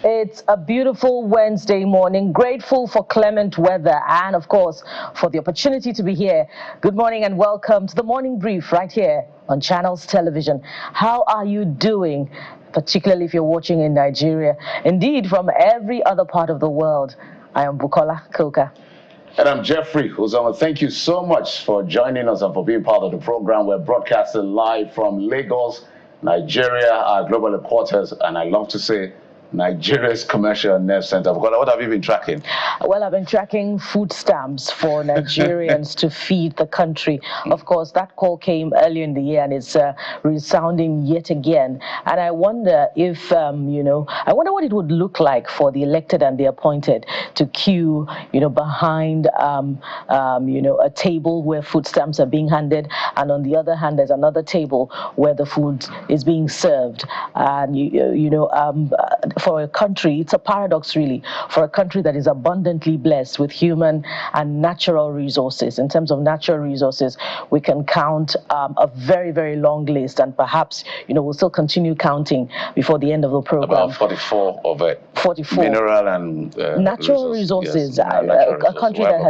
It's a beautiful Wednesday morning, grateful for clement weather and, of course, for the opportunity to be here. Good morning and welcome to the Morning Brief right here on Channels Television. How are you doing, particularly if you're watching in Nigeria? Indeed, from every other part of the world. I am Bukola Koka. And I'm Jeffrey Uzama. Thank you so much for joining us and for being part of the program. We're broadcasting live from Lagos, Nigeria, our global headquarters, and I love to say Nigeria's commercial nerve center. What have you been tracking? Well, I've been tracking food stamps for Nigerians to feed the country. Of course, that call came earlier in the year and it's resounding yet again. And I wonder if, I wonder what it would look like for the elected and the appointed to queue, behind, a table where food stamps are being handed. And on the other hand, there's another table where the food is being served. And, for a country, it's a paradox really, for a country that is abundantly blessed with human and natural resources. In terms of natural resources, we can count a very, very long list, and perhaps, we'll still continue counting before the end of the program. About 44 of it. 44. Mineral and natural resources. Yes, a country that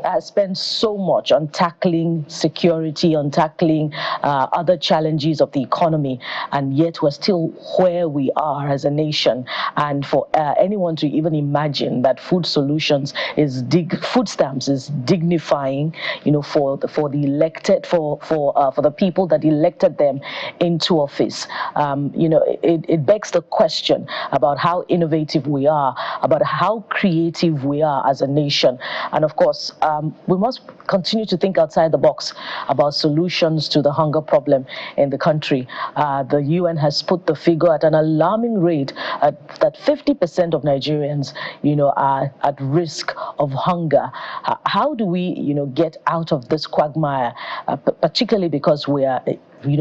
has spent so much on tackling security, on tackling other challenges of the economy, and yet we're still where we are as a nation. And for anyone to even imagine that food solutions food stamps is dignifying, for the elected, for the people that elected them into office, it begs the question about how innovative we are, about how creative we are as a nation, and of course, we must continue to think outside the box about solutions to the hunger problem in the country. The UN has put the figure at an alarming rate that 50% of Nigerians, are at risk of hunger. How do we, get out of this quagmire, particularly because we are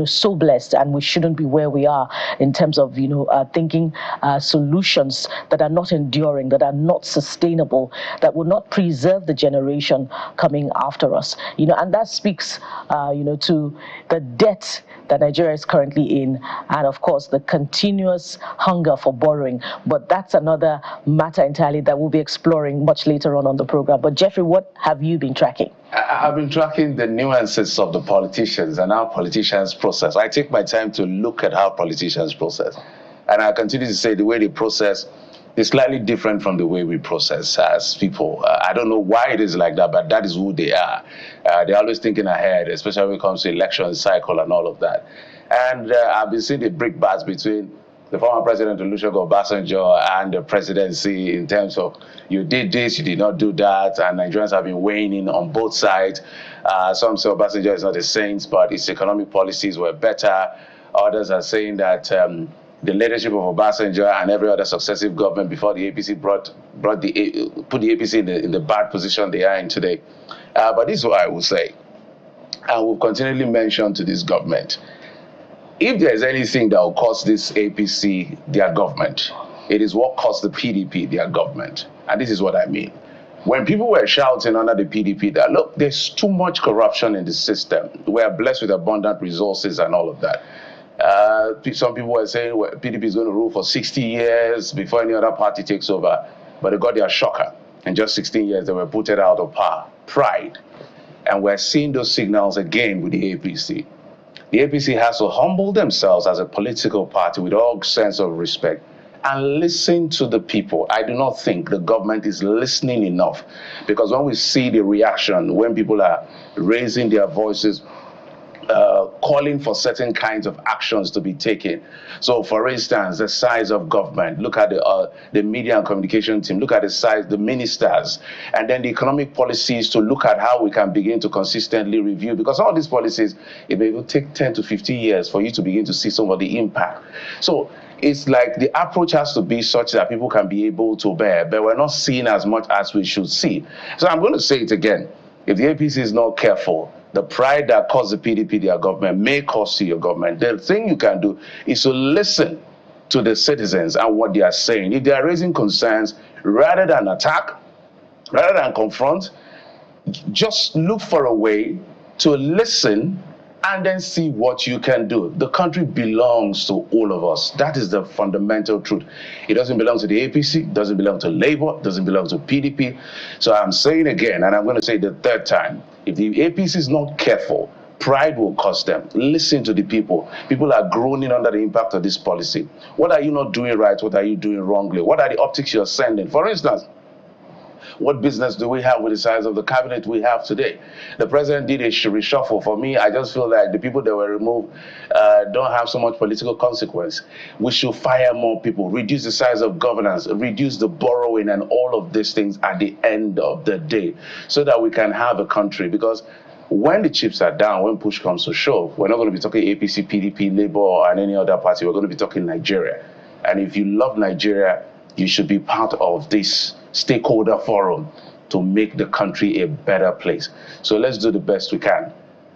so blessed, and we shouldn't be where we are in terms of, thinking solutions that are not enduring, that are not sustainable, that will not preserve the generation coming after us. And that speaks, to the debt that Nigeria is currently in, and of course the continuous hunger for borrowing. But that's another matter entirely that we'll be exploring much later on the program. But Jeffrey, what have you been tracking? I've been tracking the nuances of the politicians and how politicians process. I take my time to look at how politicians process. And I continue to say the way they process is slightly different from the way we process as people. I don't know why it is like that, but that is who they are. They're always thinking ahead, especially when it comes to election cycle and all of that. And I've been seeing the brickbats between the former President Olusegun Obasanjo and the presidency in terms of you did this, you did not do that, and Nigerians have been weighing in on both sides. Some say Obasanjo is not a saint, but his economic policies were better. Others are saying that the leadership of Obasanjo and every other successive government before the APC put the APC in the bad position they are in today. But this is what I will say, and we've continually mentioned to this government, if there is anything that will cost this APC their government, it is what cost the PDP their government. And this is what I mean. When people were shouting under the PDP that, look, there's too much corruption in the system, we are blessed with abundant resources and all of that. Some people were saying, well, PDP is going to rule for 60 years before any other party takes over. But they got their shocker. In just 16 years, they were booted out of power. Pride. And we're seeing those signals again with the APC. The APC has to humble themselves as a political party with all sense of respect and listen to the people. I do not think the government is listening enough, because when we see the reaction, when people are raising their voices, calling for certain kinds of actions to be taken. So, for instance, the size of government. Look at the media and communication team. Look at the size, the ministers, and then the economic policies to look at how we can begin to consistently review. Because all these policies, it may take 10 to 15 years for you to begin to see some of the impact. So, it's like the approach has to be such that people can be able to bear, but we're not seeing as much as we should see. So, I'm going to say it again. If the APC is not careful, the pride that cost the PDP their government may cost you your government. The thing you can do is to listen to the citizens and what they are saying. If they are raising concerns, rather than attack, rather than confront, just look for a way to listen and then see what you can do. The country belongs to all of us. That is the fundamental truth. It doesn't belong to the APC, doesn't belong to Labour, doesn't belong to PDP. So I'm saying again, and I'm going to say the third time, if the APC is not careful, pride will cost them. Listen to the people. People are groaning under the impact of this policy. What are you not doing right? What are you doing wrongly? What are the optics you're sending? For instance, what business do we have with the size of the cabinet we have today? The president did a reshuffle. For me, I just feel that the people that were removed don't have so much political consequence. We should fire more people, reduce the size of governance, reduce the borrowing and all of these things at the end of the day so that we can have a country. Because when the chips are down, when push comes to shove, we're not going to be talking APC, PDP, Labour, and any other party. We're going to be talking Nigeria. And if you love Nigeria, you should be part of this stakeholder forum to make the country a better place. So let's do the best we can.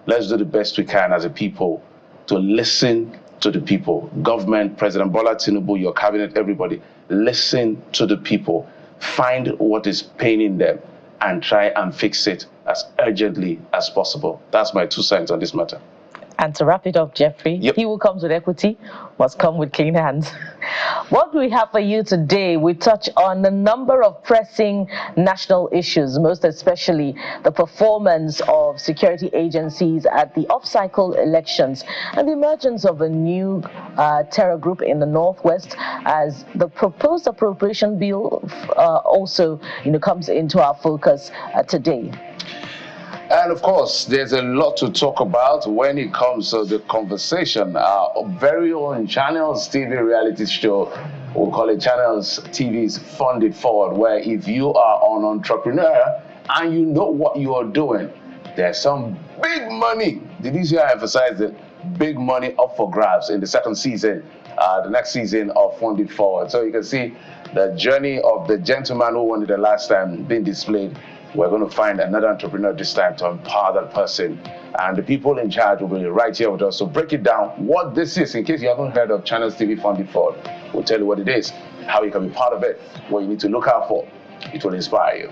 Let's do the best we can as a people to listen to the people. Government, President Bola Tinubu, your cabinet, everybody, listen to the people. Find what is paining them and try and fix it as urgently as possible. That's my 2 cents on this matter. And to wrap it up, Jeffrey, yep. He who comes with equity must come with clean hands. What do we have for you today? We touch on a number of pressing national issues, most especially the performance of security agencies at the off-cycle elections and the emergence of a new terror group in the Northwest as the proposed appropriation bill also comes into our focus today. And of course, there's a lot to talk about when it comes to the conversation. Our very own Channels TV reality show, we'll call it Channels TV's Funded Forward, where if you are an entrepreneur and you know what you are doing, there's some big money. Did you see I emphasize it? Big money up for grabs in the second season, the next season of Funded Forward. So you can see the journey of the gentleman who won it the last time being displayed. We're going to find another entrepreneur this time to empower that person. And the people in charge will be right here with us. So break it down what this is. In case you haven't heard of Channels TV Funded Forward, we'll tell you what it is, how you can be part of it, what you need to look out for. It will inspire you.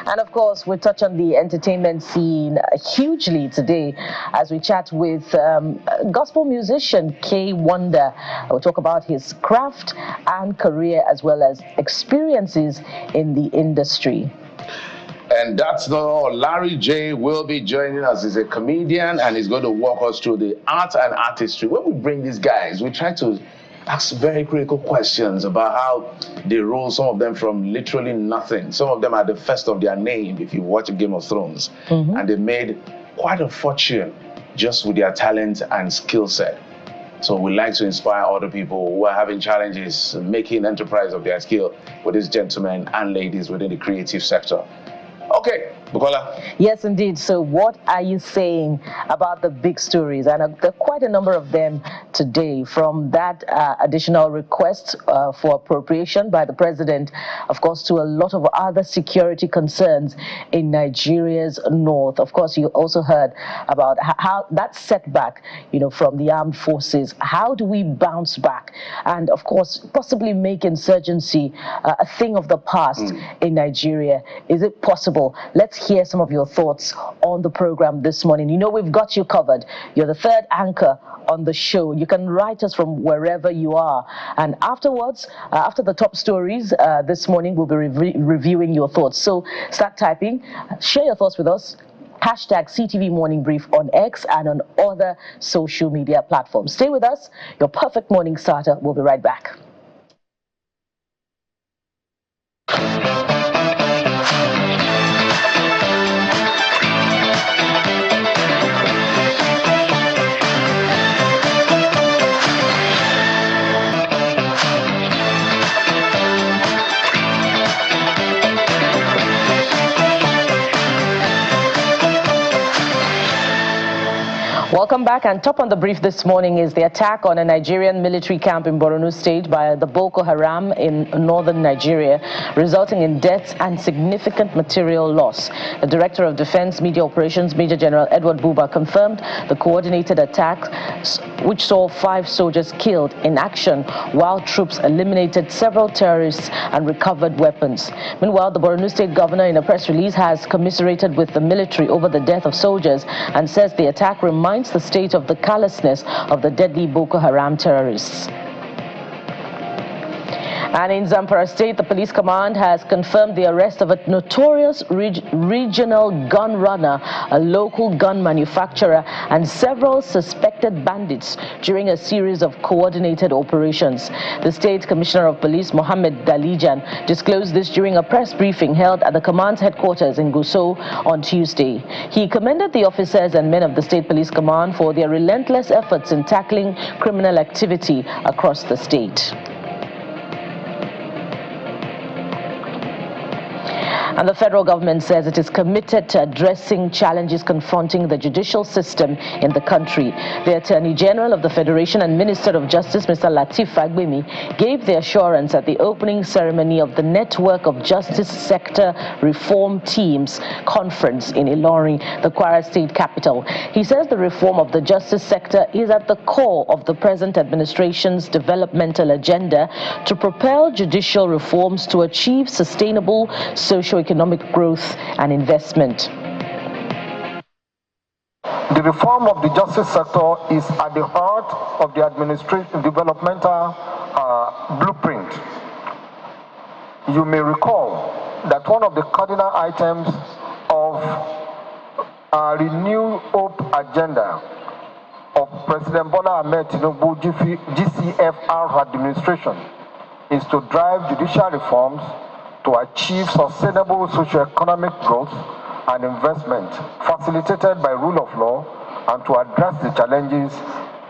And of course, we touch on the entertainment scene hugely today as we chat with gospel musician K Wonder. We'll talk about his craft and career as well as experiences in the industry. And that's not all. Larry J will be joining us. He's a comedian and he's going to walk us through the art and artistry. When we bring these guys, we try to ask very critical questions about how they rose, some of them from literally nothing. Some of them are the first of their name, if you watch Game of Thrones. And they made quite a fortune just with their talent and skill set. So we like to inspire other people who are having challenges, making enterprise of their skill with these gentlemen and ladies within the creative sector. Okay, Bukola. Yes, indeed. So what are you saying about the big stories? And there are quite a number of them today, from that additional request for appropriation by the president, of course, to a lot of other security concerns in Nigeria's north. Of course, you also heard about how that setback, from the armed forces. How do we bounce back? And of course, possibly make insurgency a thing of the past in Nigeria. Is it possible? Let's hear some of your thoughts on the program this morning. We've got you covered. You're the third anchor on the show. You can write us from wherever you are. And afterwards, after the top stories this morning, we'll be reviewing your thoughts. So start typing, share your thoughts with us. Hashtag CTV Morning Brief on X and on other social media platforms. Stay with us. Your perfect morning starter. We'll be right back. Welcome back, and top on the brief this morning is the attack on a Nigerian military camp in Borno State by the Boko Haram in northern Nigeria, resulting in deaths and significant material loss. The Director of Defense Media Operations, Major General Edward Buba, confirmed the coordinated attack, which saw 5 soldiers killed in action, while troops eliminated several terrorists and recovered weapons. Meanwhile, the Borno State Governor, in a press release, has commiserated with the military over the death of soldiers and says the attack reminds pinpoints the state of the callousness of the deadly Boko Haram terrorists. And in Zamfara State, the police command has confirmed the arrest of a notorious regional gun runner, a local gun manufacturer, and several suspected bandits during a series of coordinated operations. The State Commissioner of Police, Mohammed Dalijan, disclosed this during a press briefing held at the command's headquarters in Gusau on Tuesday. He commended the officers and men of the State Police Command for their relentless efforts in tackling criminal activity across the state. And the federal government says it is committed to addressing challenges confronting the judicial system in the country. The Attorney General of the Federation and Minister of Justice, Mr. Lateef Fagbemi, gave the assurance at the opening ceremony of the Network of Justice Sector Reform Teams Conference in Ilorin, the Kwara State capital. He says the reform of the justice sector is at the core of the present administration's developmental agenda to propel judicial reforms to achieve sustainable socio-economic growth and investment. The reform of the justice sector is at the heart of the administration developmental blueprint. You may recall that one of the cardinal items of our renewed hope agenda of President Bola Ahmed Tinubu GCFR administration is to drive judicial reforms to achieve sustainable socio-economic growth and investment facilitated by rule of law, and to address the challenges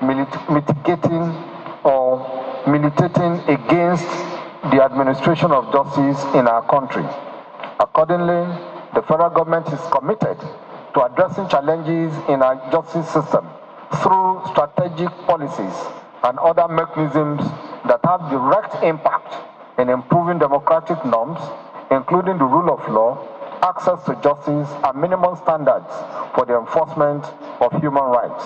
mitigating or militating against the administration of justice in our country. Accordingly, the federal government is committed to addressing challenges in our justice system through strategic policies and other mechanisms that have direct impact in improving democratic norms, including the rule of law, access to justice, and minimum standards for the enforcement of human rights.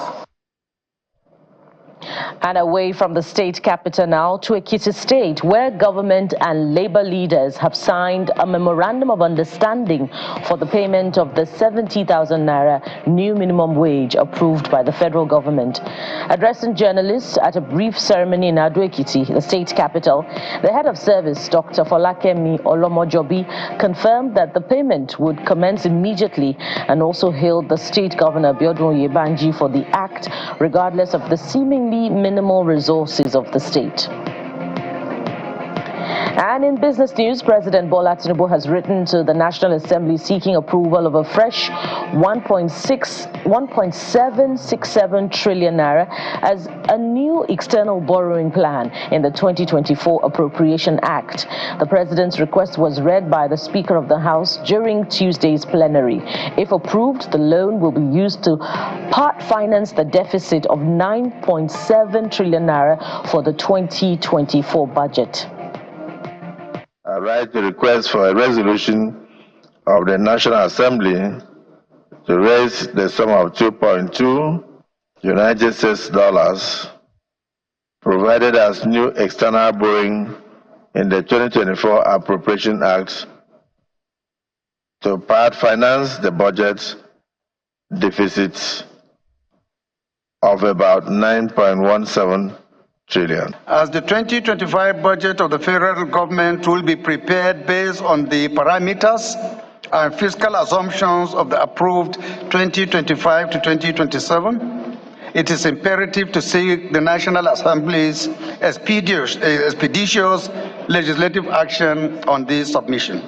And away from the state capital now to Ekiti State, where government and labor leaders have signed a memorandum of understanding for the payment of the 70,000 naira new minimum wage approved by the federal government. Addressing journalists at a brief ceremony in Ado Ekiti, the state capital, the head of service, Dr. Folakemi Olomojobi, confirmed that the payment would commence immediately and also hailed the state governor, Biodun Yebanji, for the act, regardless of the seemingly minimal resources of the state. And in business news, President Bola Tinubu has written to the National Assembly seeking approval of a fresh 1.767 trillion naira as a new external borrowing plan in the 2024 Appropriation Act. The president's request was read by the Speaker of the House during Tuesday's plenary. If approved, the loan will be used to part finance the deficit of 9.7 trillion naira for the 2024 budget. I write the request for a resolution of the National Assembly to raise the sum of $2.2 United States provided as new external borrowing in the 2024 Appropriation Act to part finance the budget deficit of about 9.17 trillion. As the 2025 budget of the federal government will be prepared based on the parameters and fiscal assumptions of the approved 2025 to 2027, it is imperative to seek the National Assembly's expeditious legislative action on this submission.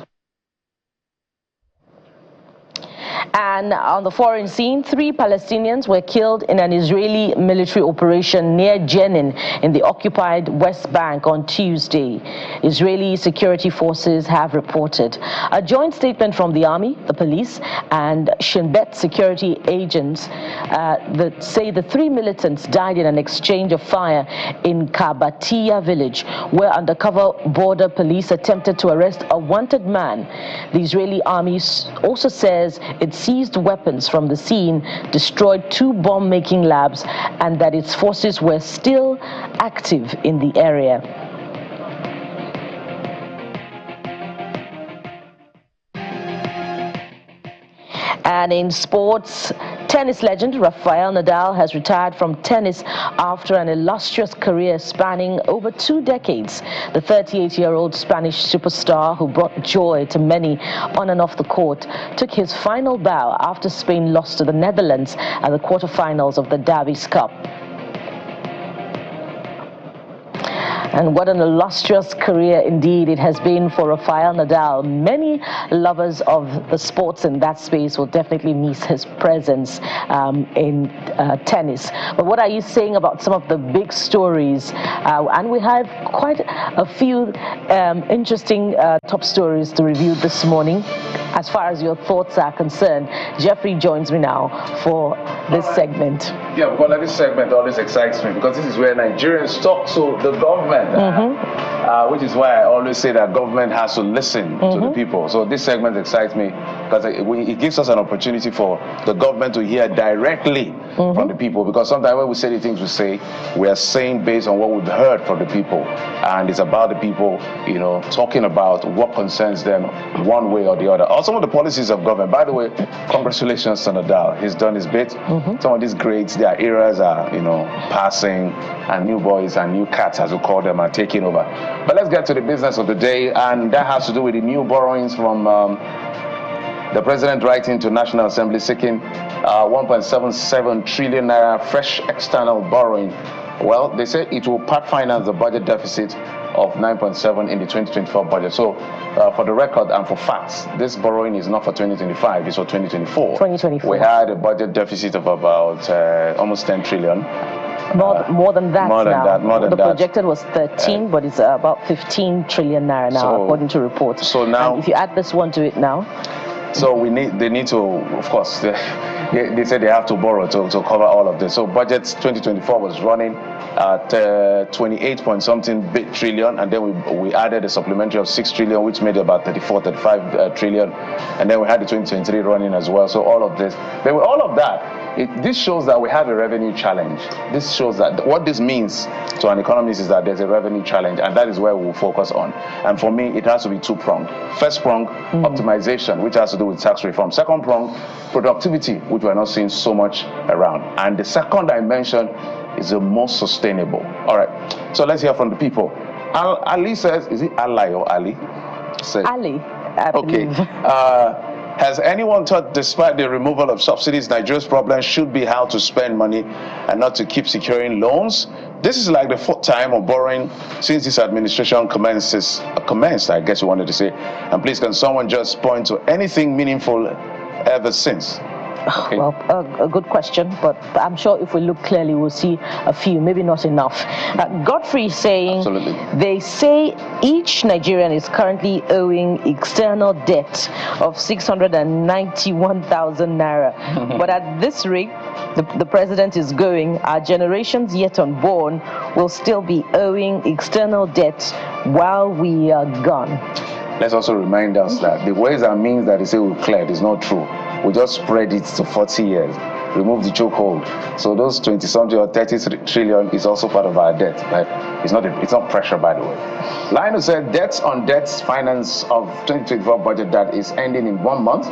And on the foreign scene, 3 Palestinians were killed in an Israeli military operation near Jenin in the occupied West Bank on Tuesday. Israeli security forces have reported. A joint statement from the army, the police, and Shin Bet security agents say the 3 militants died in an exchange of fire in Kabatiya village, where undercover border police attempted to arrest a wanted man. The Israeli army also says it seized weapons from the scene, destroyed 2 bomb-making labs, and that its forces were still active in the area. And in sports, Tennis legend Rafael Nadal has retired from tennis after an illustrious career spanning over 2 decades. The 38-year-old Spanish superstar, who brought joy to many on and off the court, took his final bow after Spain lost to the Netherlands at the quarterfinals of the Davis Cup. And what an illustrious career indeed it has been for Rafael Nadal. Many lovers of the sports in that space will definitely miss his presence in tennis. But what are you saying about some of the big stories? And we have quite a few interesting top stories to review this morning. As far as your thoughts are concerned, Jeffrey joins me now for this segment. Yeah, well, this segment always excites me because this is where Nigerians talk to the government, which is why I always say that government has to listen to the people. So this segment excites me because it gives us an opportunity for the government to hear directly from the people, because sometimes when we say the things we say, we are saying based on what we've heard from the people, and it's about the people, you know, talking about what concerns them one way or the other. Or some of the policies of government. By the way, congratulations to Nadal. He's done his bit. Some of these greats, their eras are, you know, passing, and new boys and new cats, as we call them, are taking over. But let's get to the business of the day, and that has to do with the new borrowings from the president writing to National Assembly seeking 1.77 trillion naira fresh external borrowing. Well, they say it will part finance the budget deficit of 9.7 in the 2024 budget. So, for the record and for facts, this borrowing is not for 2025, it's for 2024. 2024. We had a budget deficit of about almost 10 trillion. More than that now. The that. projected was 13, but it's about 15 trillion naira now, so, according to reports. So now, and if you add this one to it now, so they need to, of course, they said they have to borrow to cover all of this. So budget 2024 was running at 28 point something trillion, and then we added a supplementary of 6 trillion, which made about 35 trillion, and then we had the 2023 running as well. So all of this, but with all of that, this shows that we have a revenue challenge. This shows that what this means to an economist is that there's a revenue challenge, and that is where we'll focus on. And for me, it has to be two-pronged. First prong, optimization, which has to do with tax reform. Second prong, productivity, which we're not seeing so much around. And the second dimension is the most sustainable. All right, so let's hear from the people. Ali says, is it Ali or Ali? Ali, I believe. Okay. Has anyone thought, despite the removal of subsidies, Nigeria's problem should be how to spend money and not to keep securing loans? This is like the 4th time of borrowing since this administration commenced, I guess you wanted to say. And please, can someone just point to anything meaningful ever since? Okay. Well, a good question, but I'm sure if we look clearly, we'll see a few, maybe not enough. Godfrey is saying, absolutely. They say each Nigerian is currently owing external debt of 691,000 naira. But at this rate, the president is going, our generations yet unborn will still be owing external debt while we are gone. Let's also remind us that the ways and means that they say we've cleared is not true. We just spread it to 40 years, remove the chokehold. So those 20-something or 30 trillion is also part of our debt. Right? It's not pressure, by the way. Lionel said, debts on debts finance of 2024 budget that is ending in 1 month.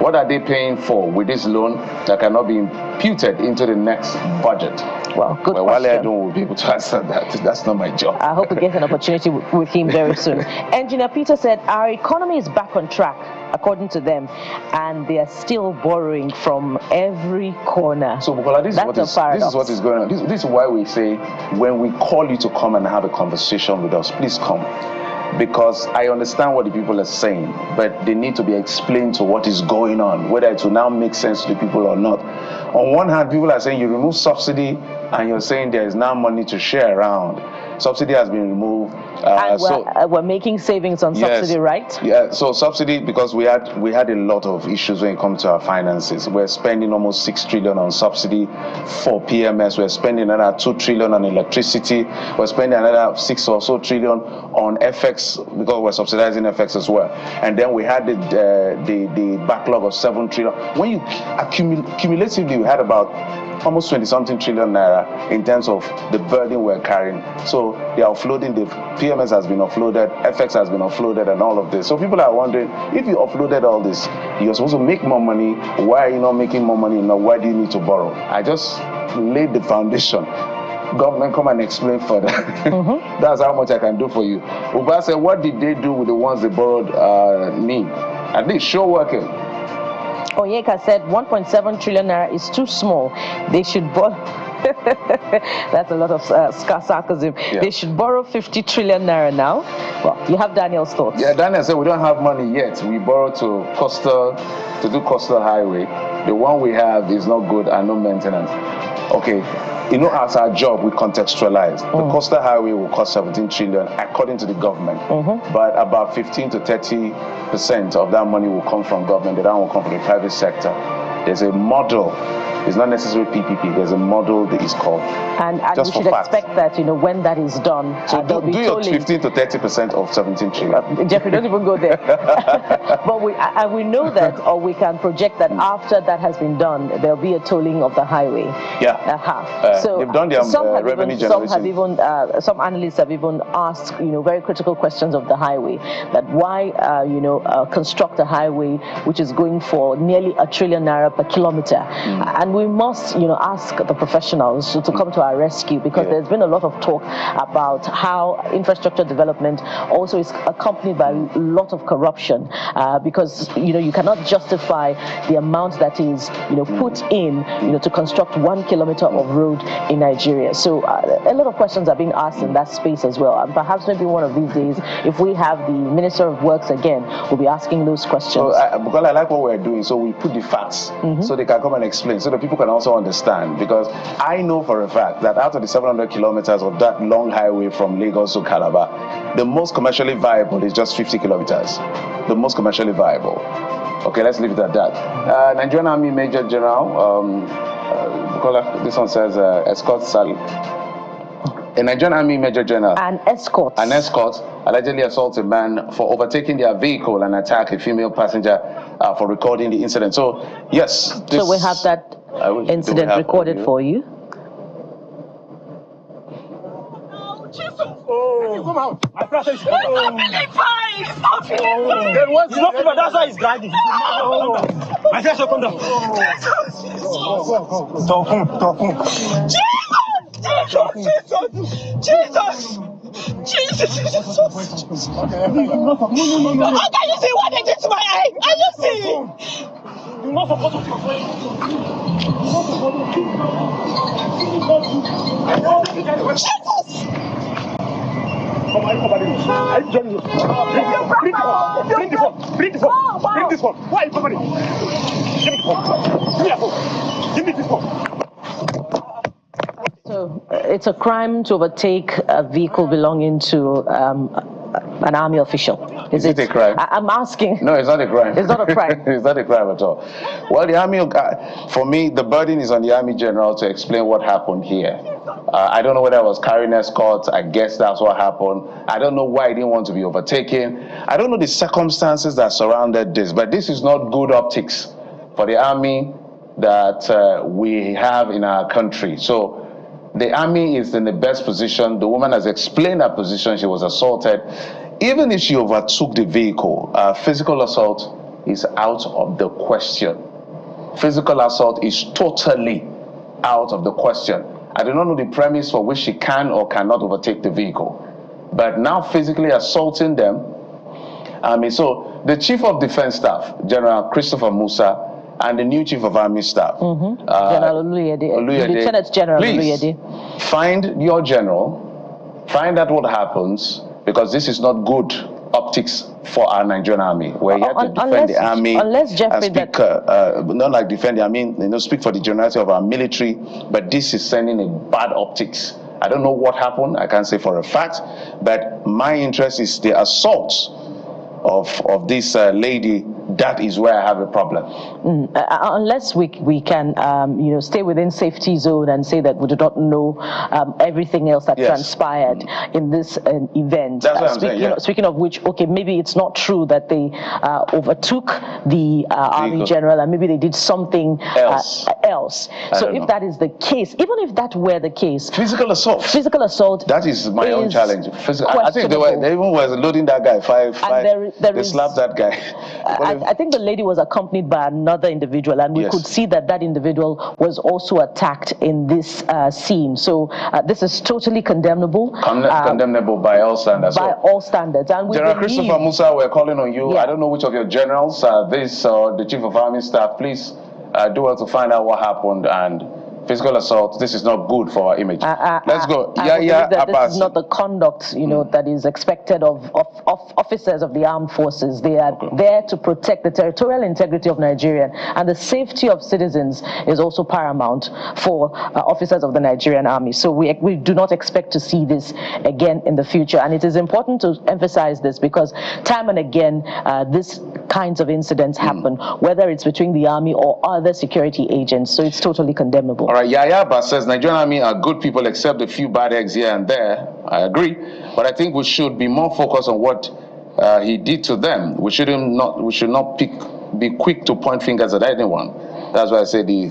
What are they paying for with this loan that cannot be imputed into the next budget? Well, good question. While I don't be able to answer that, that's not my job. I hope we get an opportunity with him very soon. Engineer Peter said, our economy is back on track, according to them, and they are still borrowing from every corner. So, Bukola, this is what is going on. This is why we say, when we call you to come and have a conversation with us, please come. Because I understand what the people are saying, but they need to be explained to what is going on, whether it will now make sense to the people or not. On one hand, people are saying you remove subsidy, and you're saying there is now money to share around. Subsidy has been removed. And we're making savings on subsidy, right? Yeah, so subsidy, because we had a lot of issues when it comes to our finances. We're spending almost 6 trillion on subsidy for PMS. We're spending another 2 trillion on electricity. We're spending another 6 or so trillion on FX, because we're subsidizing FX as well. And then we had the backlog of 7 trillion. When you cumulatively, we had about almost 20-something trillion naira in terms of the burden we're carrying. So they are offloading the GMS has been offloaded, FX has been offloaded, and all of this. So people are wondering, if you offloaded all this, you're supposed to make more money. Why are you not making more money? Now, why do you need to borrow? I just laid the foundation. Government, come and explain further. That's how much I can do for you. Uba said, what did they do with the ones they borrowed me? At least show working. Onyeka said 1.7 trillion naira is too small. They should borrow. That's a lot of sarcasm. Yeah. They should borrow 50 trillion naira now. Well, you have Daniel's thoughts. Yeah, Daniel said we don't have money yet. We borrowed to do coastal highway. The one we have is not good and no maintenance. Okay. You know, as our job, we contextualize. The coastal highway will cost 17 trillion, according to the government. But about 15 to 30% of that money will come from government. The rest will come from the private sector. There's a model. It's not necessarily PPP. There's a model that is called. And we should expect that, you know, when that is done. So do your 15 to 30% of 17 trillion. Jeffrey, don't even go there. But we know that, or we can project that after that has been done, there'll be a tolling of the highway. Yeah. So they've done their revenue generation. Some analysts have even asked, you know, very critical questions of the highway. That why, construct a highway which is going for nearly R1 trillion per kilometer, and we must, you know, ask the professionals to come to our rescue, because there's been a lot of talk about how infrastructure development also is accompanied by a lot of corruption, because, you know, you cannot justify the amount that is, you know, put in, you know, to construct 1 kilometer of road in Nigeria. So a lot of questions are being asked in that space as well, and perhaps maybe one of these days, if we have the Minister of Works again, we'll be asking those questions. So, because I like what we're doing, so we put the facts so they can come and explain, so that people can also understand. Because I know for a fact that out of the 700 kilometers of that long highway from Lagos to Calabar, the most commercially viable is just 50 kilometers. The most commercially viable. Okay, let's leave it at that. Nigerian Army Major General, this one says escort Sally. A Nigerian Army Major General. An escort allegedly assaulted a man for overtaking their vehicle and attacked a female passenger for recording the incident. So, yes. So we have that incident recorded for you. Come out. My brother is coming. That's why he's dragging. My sister, come down. Jesus! How can you see what they did to my eye? Are you seeing? You're not supposed to Jesus! Come on, I join you. Bring this one. Why are you coming? Give me the phone. Give me this phone. So it's a crime to overtake a vehicle belonging to an army official. Is it a crime? I'm asking. No, it's not a crime. It's not a crime. It's not a crime at all. Well, the army, for me, the burden is on the Army General to explain what happened here. I don't know whether I was carrying escorts. I guess that's what happened. I don't know why I didn't want to be overtaken. I don't know the circumstances that surrounded this, but this is not good optics for the army that we have in our country. So the army is in the best position. The woman has explained her position. She was assaulted. Even if she overtook the vehicle, physical assault is out of the question. Physical assault is totally out of the question. I do not know the premise for which she can or cannot overtake the vehicle. But now physically assaulting them, so the Chief of Defense Staff, General Christopher Musa, and the new Chief of Army Staff, General Oluyede, Lieutenant General Oluyede. Find your general, find out what happens, because this is not good optics for our Nigerian army. We're here to defend the army and speak, not like defend the army, speak for the generality of our military, but this is sending a bad optics. I don't know what happened, I can't say for a fact, but my interest is the assault of this lady that is where I have a problem. Unless we can stay within safety zone and say that we do not know everything else that transpired in this event. That's what I'm saying, Speaking of which, okay, maybe it's not true that they overtook the army general, and maybe they did something else. So if that is the case, even if that were the case, physical assault, that is my own challenge. I think they even was loading that guy they slapped that guy. I think the lady was accompanied by another individual, and we could see that individual was also attacked in this scene. So this is totally condemnable. Condemnable by all standards. By all standards. And General Christopher Musa, we're calling on you. I don't know which of your generals, this or the Chief of Army Staff, please do well to find out what happened. And physical assault, this is not good for our image. Let's go. This is not the conduct, that is expected of officers of the armed forces. They are there to protect the territorial integrity of Nigeria, and the safety of citizens is also paramount for officers of the Nigerian army. So we do not expect to see this again in the future, and it is important to emphasize this because time and again these kinds of incidents happen, whether it's between the army or other security agents. So it's totally condemnable. All right, Yaya Abbas says Nigerian army are good people except a few bad eggs here and there. I agree, but I think we should be more focused on what he did to them. We should not be quick to point fingers at anyone. That's why I say the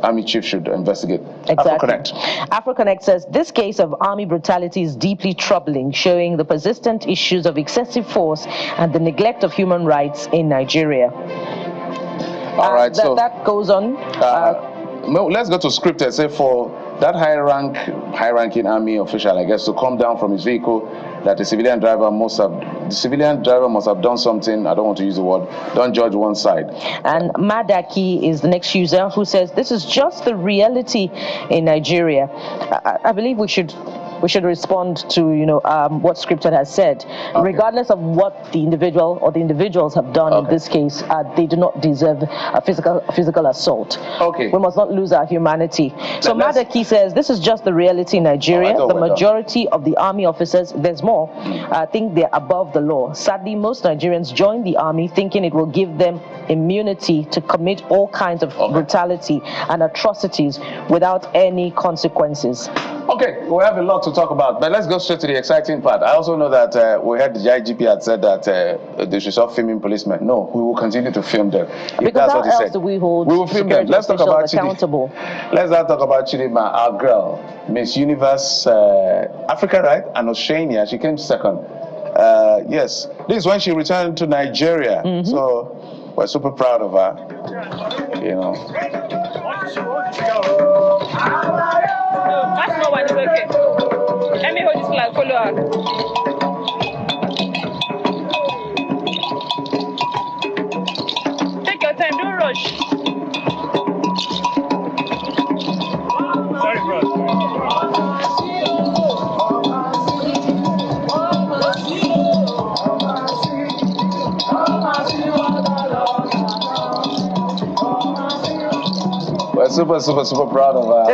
army chief should investigate. Exactly. AfroConnect says this case of army brutality is deeply troubling, showing the persistent issues of excessive force and the neglect of human rights in Nigeria. All right, that goes on. Let's go to scripted. Say for that high-ranking army official, I guess, to come down from his vehicle, that the civilian driver must have done something. I don't want to use the word. Don't judge one side. And Madaki is the next user who says this is just the reality in Nigeria. I believe we should respond to what Scripted has said, regardless of what the individual or the individuals have done in this case. They do not deserve a physical assault. We must not lose our humanity. So Madaki says this is just the reality in Nigeria. The majority of the army officers, there's more, think they're above the law. Sadly, most Nigerians join the army thinking it will give them immunity to commit all kinds of brutality and atrocities without any consequences. Okay, we have a lot to talk about, but let's go straight to the exciting part. I also know that we heard the IGP had said that they should stop filming policemen. No, we will continue to film them. Because how else do we hold security officials accountable? Let's not talk about Chidima, our girl, Miss Universe Africa, right? And Oceania, she came second. Yes, this is when she returned to Nigeria. So we're super proud of her. That's not what is okay. Let me hold this flag, follow her. Take your time, don't rush. Sorry, bro. We're super proud of her.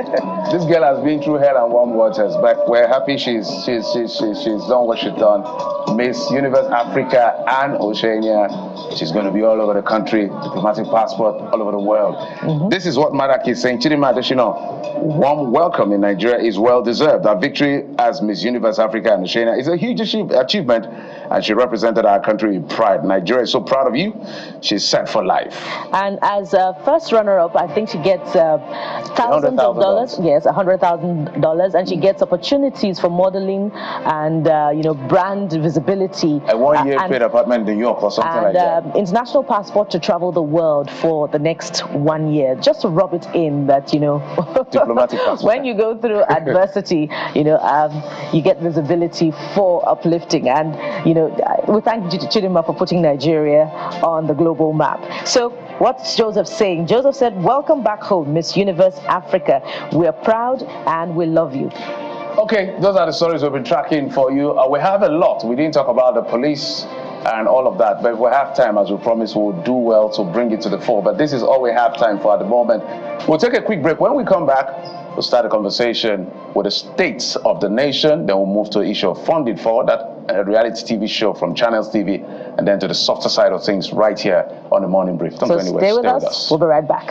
This girl has been through hell and warm waters, but we're happy she's done what she's done. Miss Universe Africa and Oceania. She's going to be all over the country, diplomatic passport all over the world. This is what Madaki is saying. Chidima Adesina, warm welcome in Nigeria is well deserved. Our victory as Miss Universe Africa and Oceania is a huge achievement, and she represented our country with pride. Nigeria is so proud of you. She's set for life. And as a first runner-up, I think she gets thousands of dollars. Yes, $100,000, and she gets opportunities for modeling and brand visibility. A one-year paid apartment in New York or something like that. International passport to travel the world for the next 1 year. Just to rub it in that diplomatic passport. When you go through adversity, you get visibility for uplifting. And we thank Chidima for putting Nigeria on the global map. So what's Joseph saying? Joseph said, "Welcome back home, Miss Universe Africa. We're proud and we love you." Okay, those are the stories we've been tracking for you. We have a lot. We didn't talk about the police and all of that, but if we have time, as we promised, we'll do well to bring it to the fore. But this is all we have time for at the moment. We'll take a quick break. When we come back, we'll start a conversation with the states of the nation. Then we'll move to the issue of funding for that a reality TV show from Channels TV, and then to the softer side of things right here on the Morning Brief. Don't go anywhere. Stay with us. We'll be right back.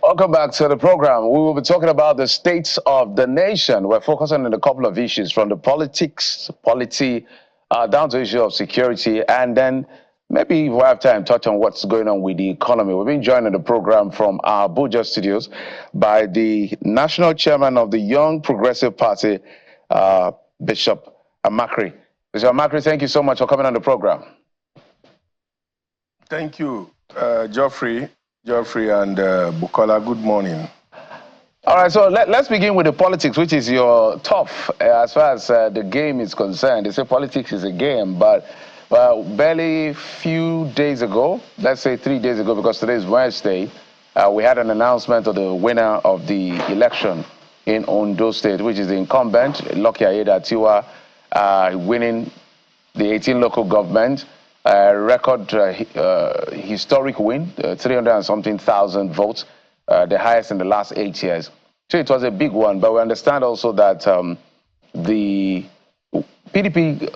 Welcome back to the program. We will be talking about the state of the nation. We're focusing on a couple of issues, from the politics, polity, down to the issue of security, and then maybe if we have time, touch on what's going on with the economy. We've been joined in the program from our Abuja studios by the national chairman of the Young Progressive Party, Bishop Amakri. Bishop Amakri, thank you so much for coming on the program. Thank you, Geoffrey and Bukola. Good morning. All right, so let's begin with the politics, which is your tough as far as the game is concerned. They say politics is a game, but barely few days ago, let's say 3 days ago, because today is Wednesday, we had an announcement of the winner of the election in Ondo State, which is the incumbent, Lucky Ayedatiwa, winning the 18 local government, record historic win, 300 and something thousand votes, the highest in the last 8 years. So it was a big one, but we understand also that the PDP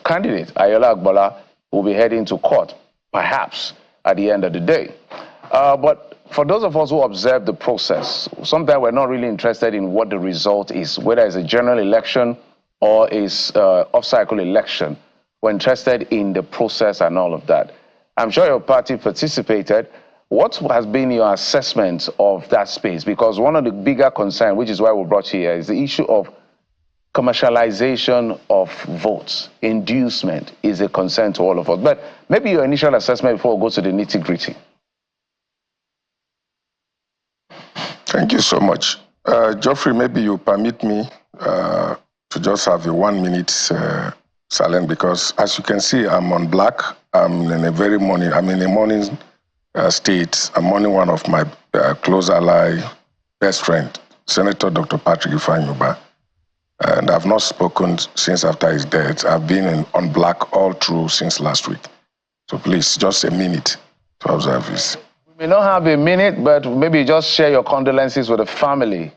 candidate, Ayola Agbola, will be heading to court, perhaps, at the end of the day. But for those of us who observe the process, sometimes we're not really interested in what the result is, whether it's a general election or it's off-cycle election. We're interested in the process and all of that. I'm sure your party participated. What has been your assessment of that space? Because one of the bigger concerns, which is why we brought you here, is the issue of commercialization of votes. Inducement is a concern to all of us. But maybe your initial assessment before we go to the nitty-gritty. Thank you so much. Geoffrey, maybe you permit me to just have a 1 minute silence, because as you can see, I'm on black. I'm in a morning state. I'm mourning one of my close ally, best friend, Senator Dr. Patrick Ifeanyuba. And I've not spoken since after his death. I've been on black all through since last week. So please, just a minute to observe this. We may not have a minute, but maybe just share your condolences with the family.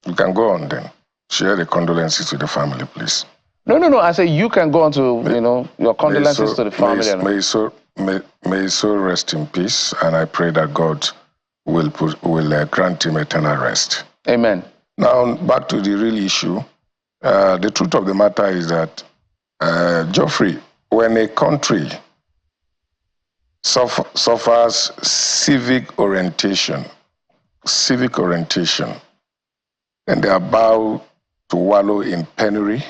You can go on then. Share the condolences with the family, please. No. I say you can go on to, your condolences to the family. May his soul rest in peace, and I pray that God will grant him eternal rest. Amen. Now, back to the real issue. The truth of the matter is that, Geoffrey, when a country suffers civic orientation, and they are about to wallow in penury,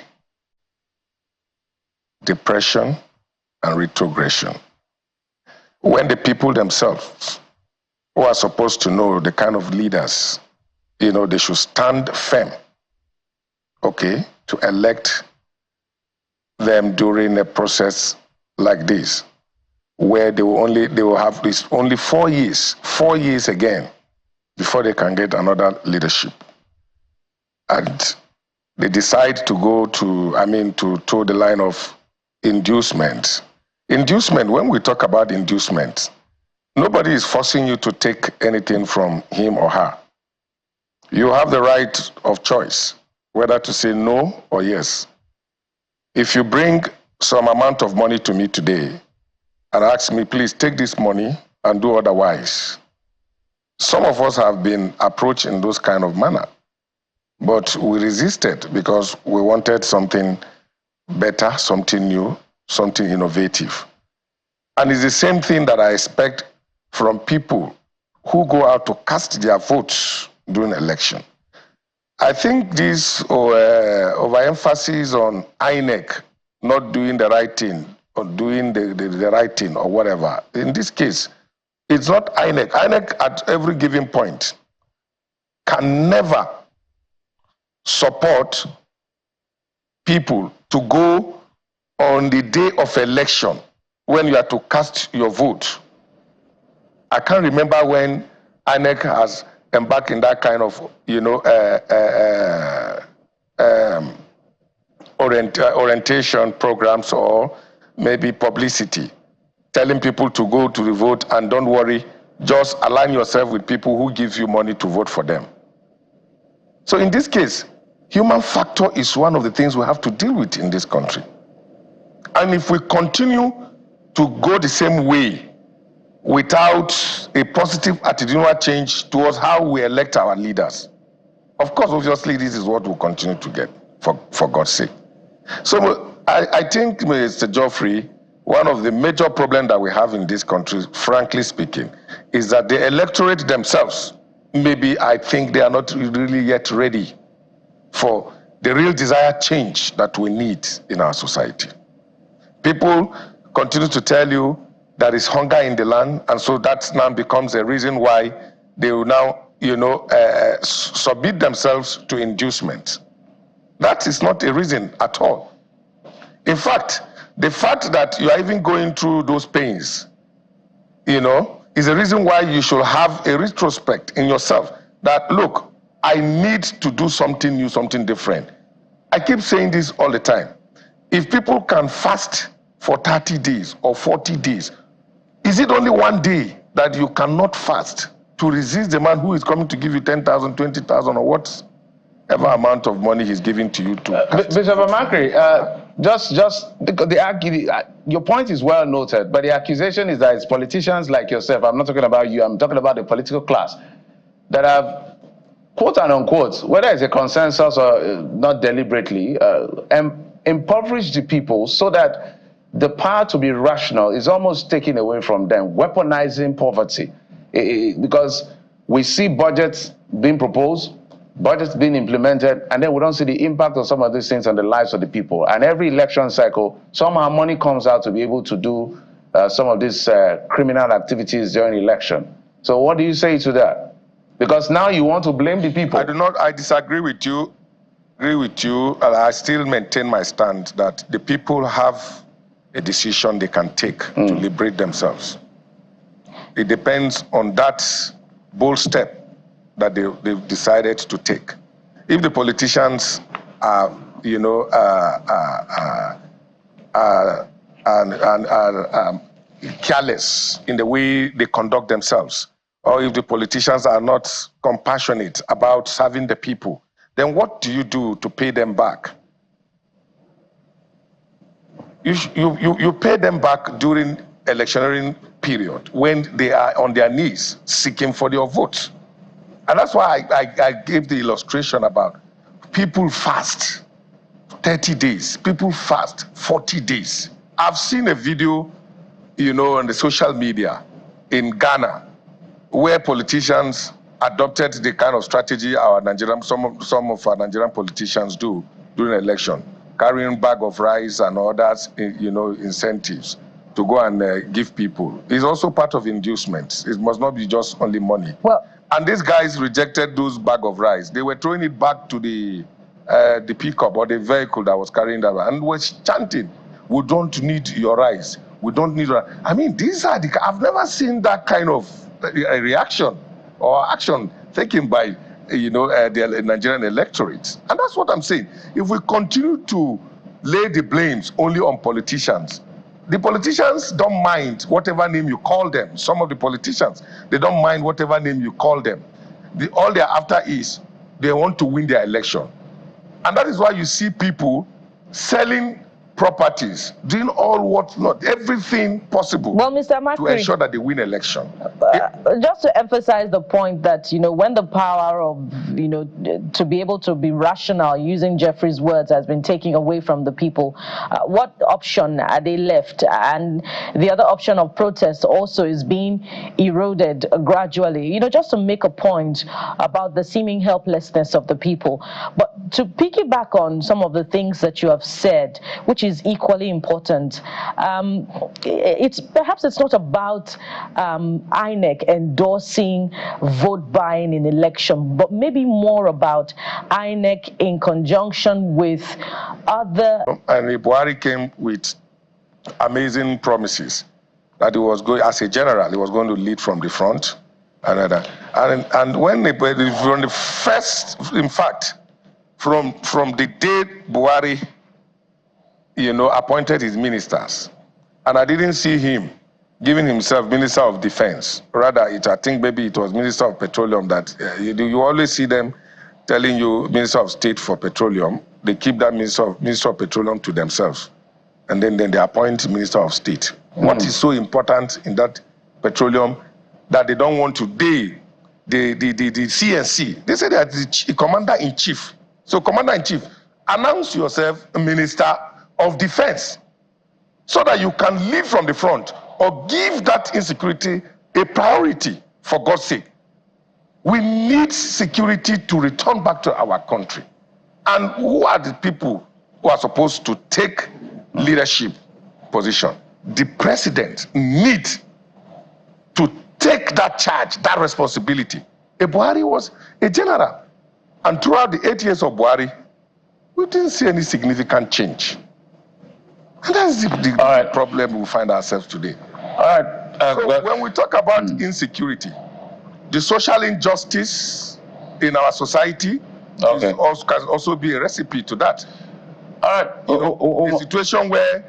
depression, and retrogression, when the people themselves, who are supposed to know the kind of leaders, they should stand firm, okay, to elect them during a process like this, where they will have this only 4 years again before they can get another leadership. And they decide to go to toe the line of inducement. Inducement, when we talk about inducement, nobody is forcing you to take anything from him or her. You have the right of choice, whether to say no or yes. If you bring some amount of money to me today and ask me, please take this money and do otherwise, some of us have been approached in those kind of manner. But we resisted because we wanted something better, something new, something innovative. And it's the same thing that I expect from people who go out to cast their votes during election. I think this overemphasis on INEC not doing the right thing or doing the right thing or whatever, in this case, it's not INEC. INEC at every given point can never support people to go on the day of election when you are to cast your vote. I can't remember when INEC has embarked in that kind of, orientation programs or maybe publicity, telling people to go to the vote and don't worry, just align yourself with people who give you money to vote for them. So in this case, human factor is one of the things we have to deal with in this country. And if we continue to go the same way without a positive attitudinal change towards how we elect our leaders, of course, obviously, this is what we'll continue to get, for God's sake. So I think, Mr. Geoffrey, one of the major problems that we have in this country, frankly speaking, is that the electorate themselves, maybe I think they are not really yet ready for the real desired change that we need in our society. People continue to tell you there is hunger in the land, and so that now becomes a reason why they will now, submit themselves to inducement. That is not a reason at all. In fact, the fact that you are even going through those pains, is a reason why you should have a retrospect in yourself that, look, I need to do something new, something different. I keep saying this all the time. If people can fast for 30 days or 40 days, is it only one day that you cannot fast to resist the man who is coming to give you 10,000, 20,000 or whatever amount of money he's giving to you to Bishop Amakri, your point is well noted, but the accusation is that it's politicians like yourself, I'm not talking about you, I'm talking about the political class, that have, quote and unquote, whether it's a consensus or not deliberately, impoverished the people so that the power to be rational is almost taken away from them, weaponizing poverty. Because we see budgets being proposed, budgets being implemented, and then we don't see the impact of some of these things on the lives of the people. And every election cycle, somehow money comes out to be able to do some of these criminal activities during election. So what do you say to that? Because now you want to blame the people. I disagree with you. And I still maintain my stand that the people have a decision they can take to liberate themselves. It depends on that bold step that they've decided to take. If the politicians are, careless in the way they conduct themselves, or if the politicians are not compassionate about serving the people, then what do you do to pay them back? You pay them back during electioneering period when they are on their knees seeking for your vote. And that's why I gave the illustration about people fast 30 days, people fast 40 days. I've seen a video, on the social media in Ghana where politicians adopted the kind of strategy some of our Nigerian politicians do during election, carrying bag of rice and others, incentives to go and give people. It's also part of inducements. It must not be just only money. Well, and these guys rejected those bag of rice. They were throwing it back to the pickup or the vehicle that was carrying that, and was chanting, "We don't need your rice. We don't need your..." I mean, I've never seen that kind of reaction or action taken by the Nigerian electorate. And that's what I'm saying. If we continue to lay the blames only on politicians, the politicians don't mind whatever name you call them. Some of the politicians, they don't mind whatever name you call them. All they're after is they want to win their election. And that is why you see people selling properties, doing everything possible to ensure that they win election. Just to emphasize the point that, when the power of, to be able to be rational, using Jeffrey's words, has been taken away from the people, what option are they left? And the other option of protest also is being eroded gradually, just to make a point about the seeming helplessness of the people. But to piggyback on some of the things that you have said, which is equally important, perhaps it's not about INEC endorsing vote buying in election, but maybe more about INEC in conjunction with other. And Buhari came with amazing promises that he was going, as a general, he was going to lead from the front. And when from the first, in fact, from the day Buhari appointed his ministers, and I didn't see him giving himself Minister of Defense. Rather, I think maybe it was Minister of Petroleum that you always see them telling you Minister of State for Petroleum. They keep that Minister of Petroleum to themselves, and then they appoint Minister of State. What is so important in that petroleum that they don't want to? The CNC, they say they are the Commander-in-Chief. So Commander-in-Chief, announce yourself Minister of Defense so that you can lead from the front or give that insecurity a priority, for God's sake. We need security to return back to our country. And who are the people who are supposed to take leadership position? The president needs to take that charge, that responsibility. Buhari was a general. And throughout the 8 years of Buhari, we didn't see any significant change. And that's the problem we find ourselves today. All right. So when we talk about insecurity, the social injustice in our society can also be a recipe to that. All right. A situation where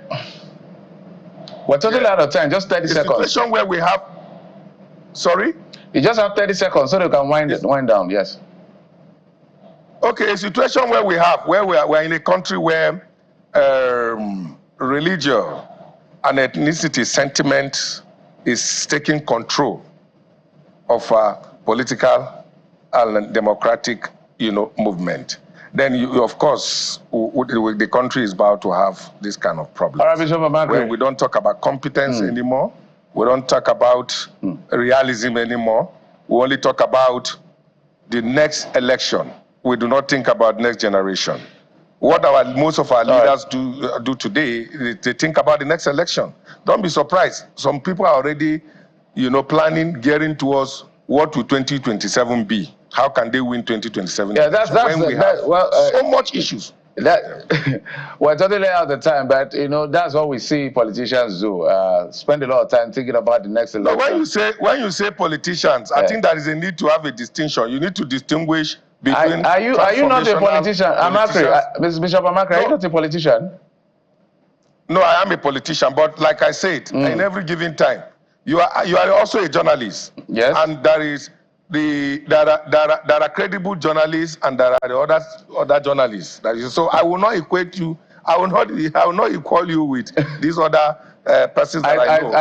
we're totally out of time. Just 30 seconds. A situation where we have. Sorry. You just have 30 seconds so you can wind down. Yes. Okay, a situation where we're in a country where religion and ethnicity sentiment is taking control of political and democratic, movement. Then, of course, the country is bound to have this kind of problem. All right, Bishop Amakri. Where we don't talk about competence anymore. We don't talk about realism anymore. We only talk about the next election. We do not think about next generation. What most of our leaders do today, they think about the next election. Don't be surprised. Some people are already, planning, gearing towards what will 2027 be. How can they win 2027? Yeah, that's so much issues. We're totally out of time, but that's what we see politicians do. Spend a lot of time thinking about the next election. No, when you say politicians, I think there is a need to have a distinction. You need to distinguish between. Are you not a politician? Bishop Amakri, are you not a politician? No, I am a politician, but like I said, in every given time, you are also a journalist. Yes. And there are credible journalists and there are other journalists. So I will not equate you. I will not equal you with these other persons that I know.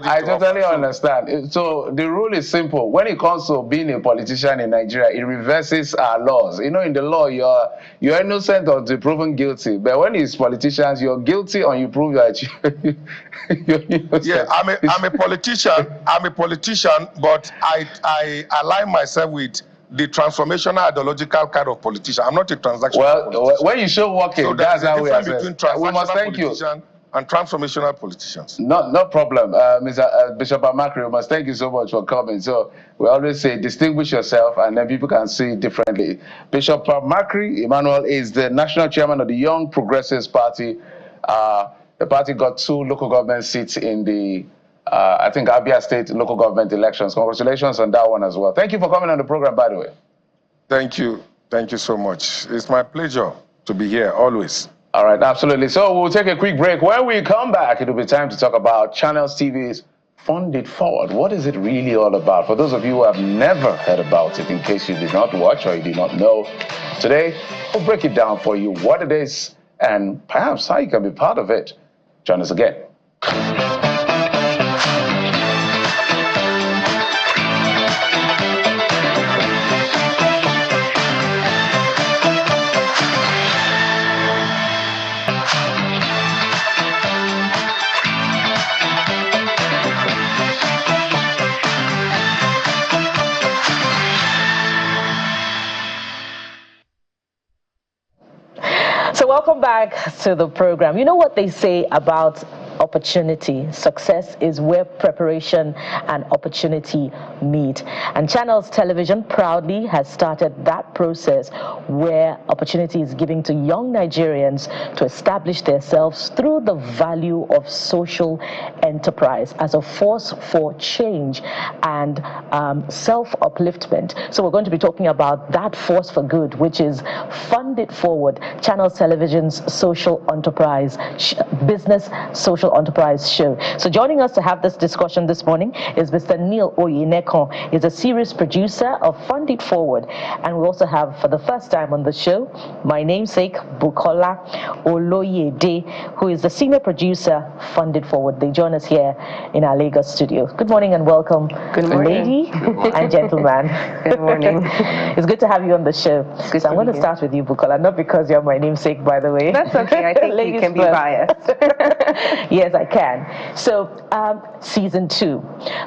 I totally understand. So the rule is simple. When it comes to being a politician in Nigeria, it reverses our laws. In the law, you're innocent until proven guilty. But when it's politicians, you're guilty and you prove that you're innocent. Yeah, I'm a politician. I'm a politician, but I align myself with the transformational ideological kind of politician. I'm not a transactional politician. When you show working, so that's how we are between transactional politician and transformational politicians. No problem. Mr. Bishop Amakri, we must thank you so much for coming. So we always say distinguish yourself and then people can see differently. Bishop Amakri Emmanuel is the national chairman of the Young Progressives Party. The party got 2 local government seats in the, I think, Abia State local government elections. Congratulations on that one as well. Thank you for coming on the program, by the way. Thank you. Thank you so much. It's my pleasure to be here, always. All right, absolutely. So we'll take a quick break. When we come back, it'll be time to talk about Channels TV's Fund It Forward. What is it really all about? For those of you who have never heard about it, in case you did not watch or you did not know, today we'll break it down for you, what it is, and perhaps how you can be part of it. Join us again. So welcome back to the program. You know what they say about opportunity? Success is where preparation and opportunity meet. And Channels Television proudly has started that process where opportunity is given to young Nigerians to establish themselves through the value of social enterprise as a force for change and self-upliftment. So we're going to be talking about that force for good, which is Fund It Forward, Channels Television's social enterprise, business social enterprise show. So joining us to have this discussion this morning is Mr. Neil Oyinekon. He's a series producer of Fund It Forward. And we also have, for the first time on the show, my namesake, Bukola Oloyede, who is the senior producer, Fund It Forward. They join us here in our Lagos studio. Good morning and welcome, good morning. Lady and gentleman. Good morning. It's good to have you on the show. So I'm going to start with you, Bukola, not because you're my namesake, by the way. That's okay. I think you can be biased. Yes, I can. So, season 2.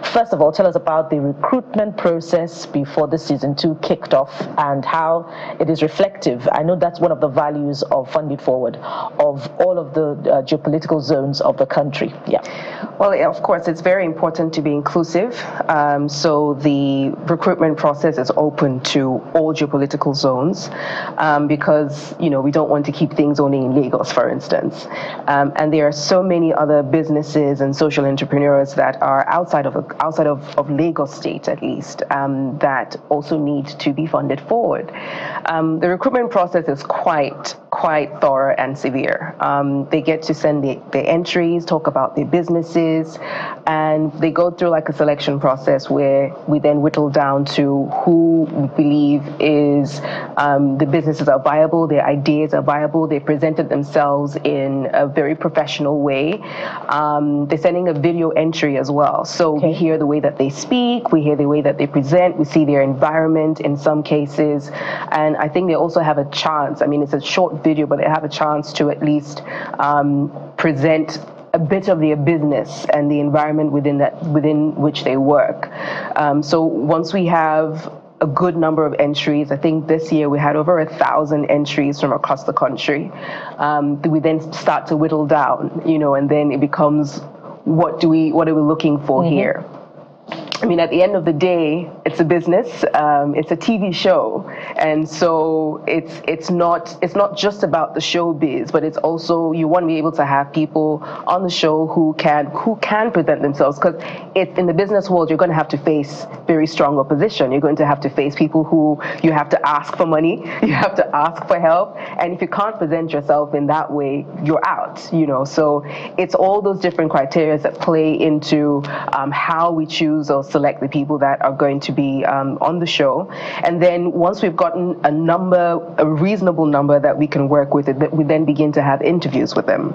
First of all, tell us about the recruitment process before the season 2 kicked off and how it is reflective. I know that's one of the values of Fund It Forward, of all of the geopolitical zones of the country. Yeah. Well, of course, it's very important to be inclusive. So the recruitment process is open to all geopolitical zones because, we don't want to keep things only in Lagos, for instance. And there are so many other businesses and social entrepreneurs that are outside of Lagos State, at least, that also need to be funded forward. The recruitment process is quite thorough and severe. They get to send the entries, talk about their businesses, and they go through like a selection process where we then whittle down to who we believe is the businesses are viable, their ideas are viable, they presented themselves in a very professional way. They're sending a video entry as well. So we hear the way that they speak, we hear the way that they present, we see their environment in some cases, and I think they also have a chance, it's a short video, but they have a chance to at least present a bit of their business and the environment within which they work. So once we have a good number of entries, I think this year we had over 1,000 entries from across the country. We then start to whittle down, and then it becomes what are we looking for here? At the end of the day, it's a business, it's a TV show, and so it's not just about the showbiz, but it's also, you want to be able to have people on the show who can present themselves, because in the business world, you're going to have to face very strong opposition. You're going to have to face people who you have to ask for money, you have to ask for help, and if you can't present yourself in that way, you're out. So it's all those different criteria that play into how we choose or select the people that are going to be on the show. And then once we've gotten a reasonable number that we can work with, we then begin to have interviews with them.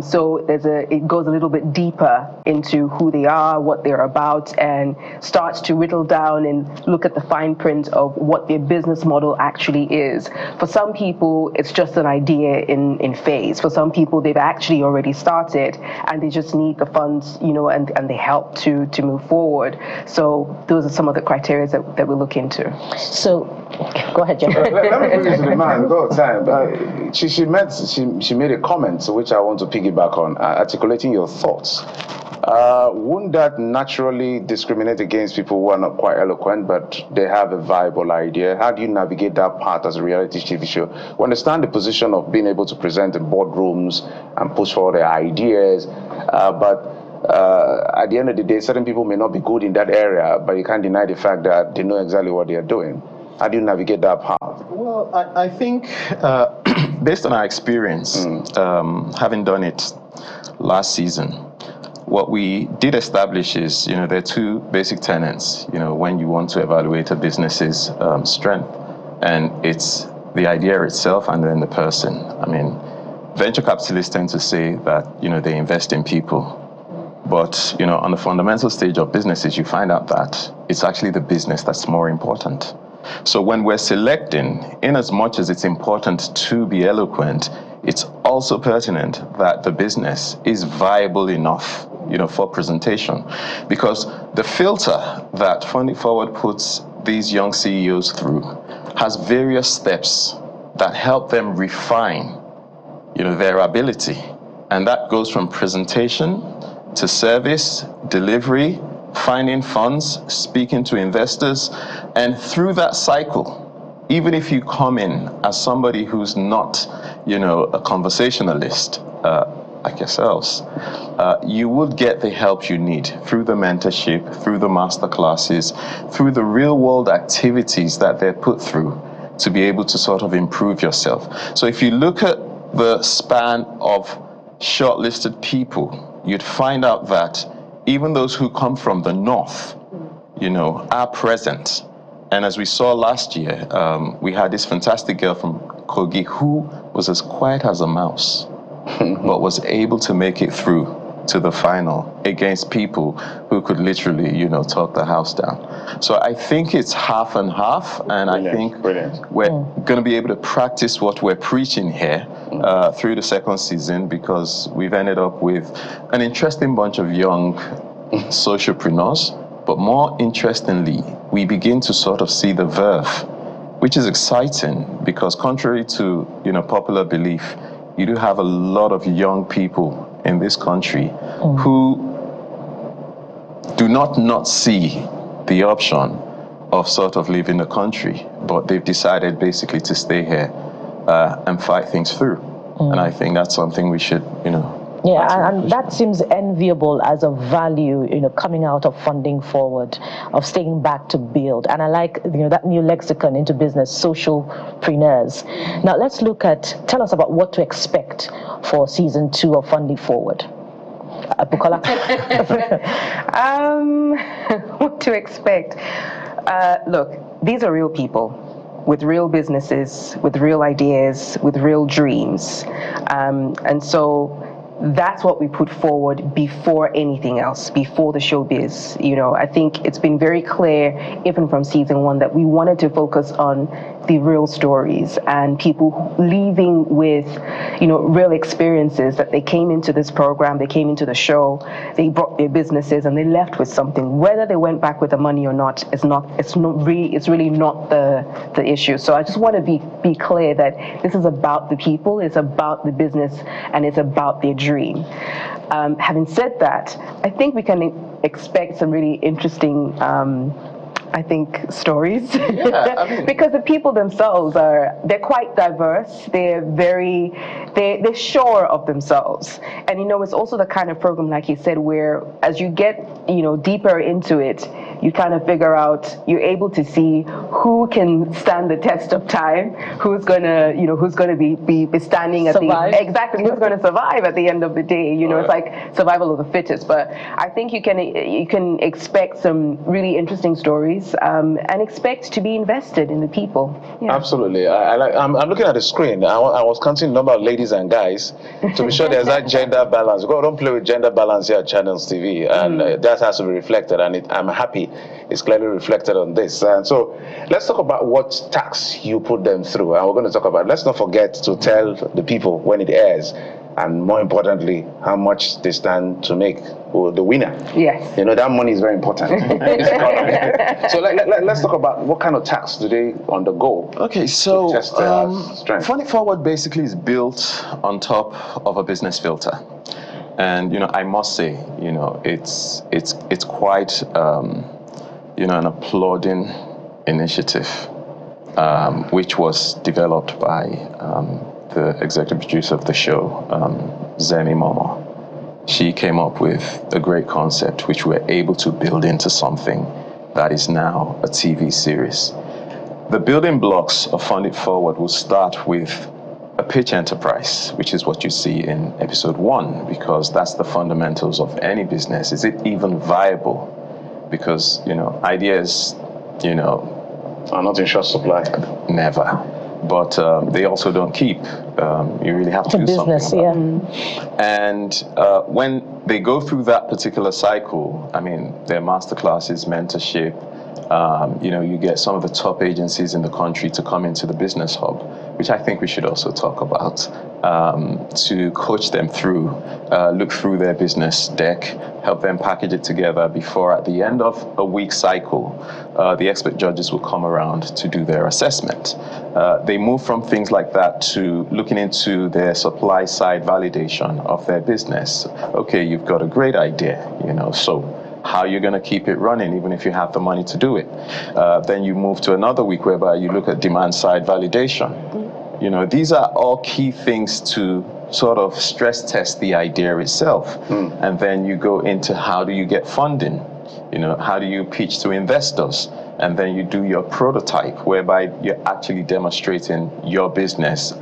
So it goes a little bit deeper into who they are, what they're about, and starts to whittle down and look at the fine print of what their business model actually is. For some people, it's just an idea in phase. For some people, they've actually already started and they just need the funds, and the help to move forward. So those are some of the criteria that we look into. So, go ahead, Jeff. Let me bring it to the man. Go time. She made a comment which I want to piggyback on, articulating your thoughts. Wouldn't that naturally discriminate against people who are not quite eloquent, but they have a viable idea? How do you navigate that part as a reality TV show? We understand the position of being able to present in boardrooms and push forward their ideas, but at the end of the day, certain people may not be good in that area, but you can't deny the fact that they know exactly what they are doing. How do you navigate that part? Well, I think based on our experience, having done it last season, what we did establish is, there are two basic tenets, when you want to evaluate a business's strength, and it's the idea itself and then the person. Venture capitalists tend to say that, they invest in people. But, on the fundamental stage of businesses, you find out that it's actually the business that's more important. So when we're selecting, in as much as it's important to be eloquent, it's also pertinent that the business is viable enough, for presentation. Because the filter that Funding Forward puts these young CEOs through has various steps that help them refine, their ability. And that goes from presentation to service, delivery, finding funds, speaking to investors, and through that cycle, even if you come in as somebody who's not, a conversationalist like yourselves, you would get the help you need through the mentorship, through the master classes, through the real world activities that they're put through to be able to sort of improve yourself. So if you look at the span of shortlisted people, you'd find out that even those who come from the north, are present. And as we saw last year, we had this fantastic girl from Kogi who was as quiet as a mouse, but was able to make it through to the final against people who could literally, talk the house down. So I think it's half and half, and I think we're going to be able to practice what we're preaching here through the second season, because we've ended up with an interesting bunch of young socialpreneurs, but more interestingly, we begin to sort of see the verve, which is exciting because contrary to, popular belief, you do have a lot of young people in this country who do not see the option of sort of leaving the country, but they've decided basically to stay here and fight things through. And I think that's something we should, yeah, and that seems enviable as a value, coming out of funding forward, of staying back to build. And I like, that new lexicon into business, socialpreneurs. Now let's tell us about what to expect for season 2 of Funding Forward. Bukola? What to expect? Look, these are real people with real businesses, with real ideas, with real dreams. And so that's what we put forward before anything else, before the showbiz. I think it's been very clear, even from season 1, that we wanted to focus on the real stories and people leaving with, real experiences, that they came into this program, they came into the show, they brought their businesses and they left with something. Whether they went back with the money or not, it's really not the issue. So I just want to be clear that this is about the people, it's about the business, and it's about their dream. Having said that, I think we can expect some really interesting stories. Yeah, because the people themselves they're quite diverse. They're sure of themselves. And it's also the kind of program, like you said, where as you get, deeper into it, you kind of figure out, you're able to see who can stand the test of time, who's gonna be standing at who's gonna survive at the end of the day. It's like survival of the fittest. But I think you can expect some really interesting stories, and expect to be invested in the people. Yeah. Absolutely. I'm looking at the screen. I was counting the number of ladies and guys to be sure there's that gender balance. Don't play with gender balance here at Channels TV, and that has to be reflected. And I'm happy it's clearly reflected on this. And so let's talk about what tax you put them through. And we're going to talk about, let's not forget to tell the people when it airs, and more importantly, how much they stand to make the winner. Yes. That money is very important in this economy. So let's talk about what kind of tax do they undergo. Okay, so Funding Forward basically is built on top of a business filter. And, I must say, it's quite, an applauding initiative, which was developed by the executive producer of the show, Zemi Momo. She came up with a great concept, which we're able to build into something that is now a TV series. The building blocks of Funding Forward will start with a pitch enterprise, which is what you see in episode 1, because that's the fundamentals of any business. Is it even viable? Because, ideas, are not in short supply. Never. But they also don't keep. You really have to do something about it. And when they go through that particular cycle, their masterclasses, mentorship, you get some of the top agencies in the country to come into the business hub, which I think we should also talk about, to coach them through, look through their business deck, help them package it together before, at the end of a week cycle, the expert judges will come around to do their assessment. They move from things like that to looking into their supply side validation of their business. Okay, you've got a great idea, so how you're going to keep it running, even if you have the money to do it. Then you move to another week whereby you look at demand side validation. These are all key things to sort of stress test the idea itself. And then you go into how do you get funding? How do you pitch to investors? And then you do your prototype, whereby you're actually demonstrating your business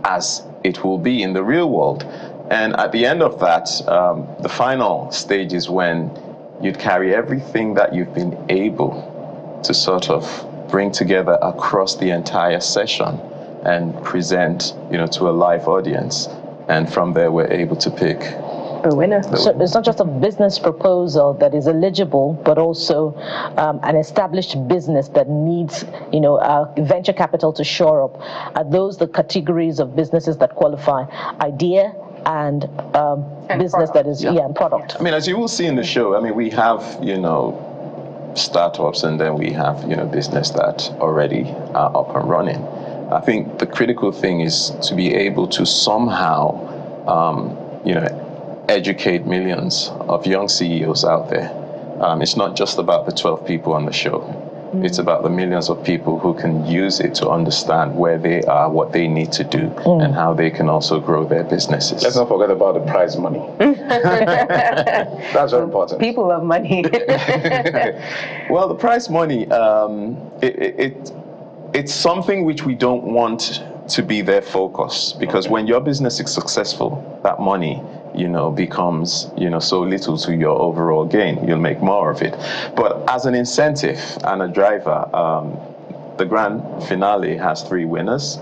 as it will be in the real world. And at the end of that, the final stage is when you'd carry everything that you've been able to sort of bring together across the entire session and present, to a live audience. And from there, we're able to pick a winner. So it's not just a business proposal that is eligible, but also an established business that needs, venture capital to shore up. Are those the categories of businesses that qualify? Idea and business product. That is, and product. As you will see in the show, we have, startups, and then we have, business that already are up and running. I think the critical thing is to be able to somehow, educate millions of young CEOs out there It's not just about the 12 people on the show. It's about the millions of people who can use it to understand where they are, what they need to do, and how they can also grow their businesses. Let's not forget about the prize money. That's very important. People love money. Well, the prize money, it's something which we don't want to be their focus, because when your business is successful, that money, becomes, so little to your overall gain. You'll make more of it. But as an incentive and a driver, the grand finale has 3 winners.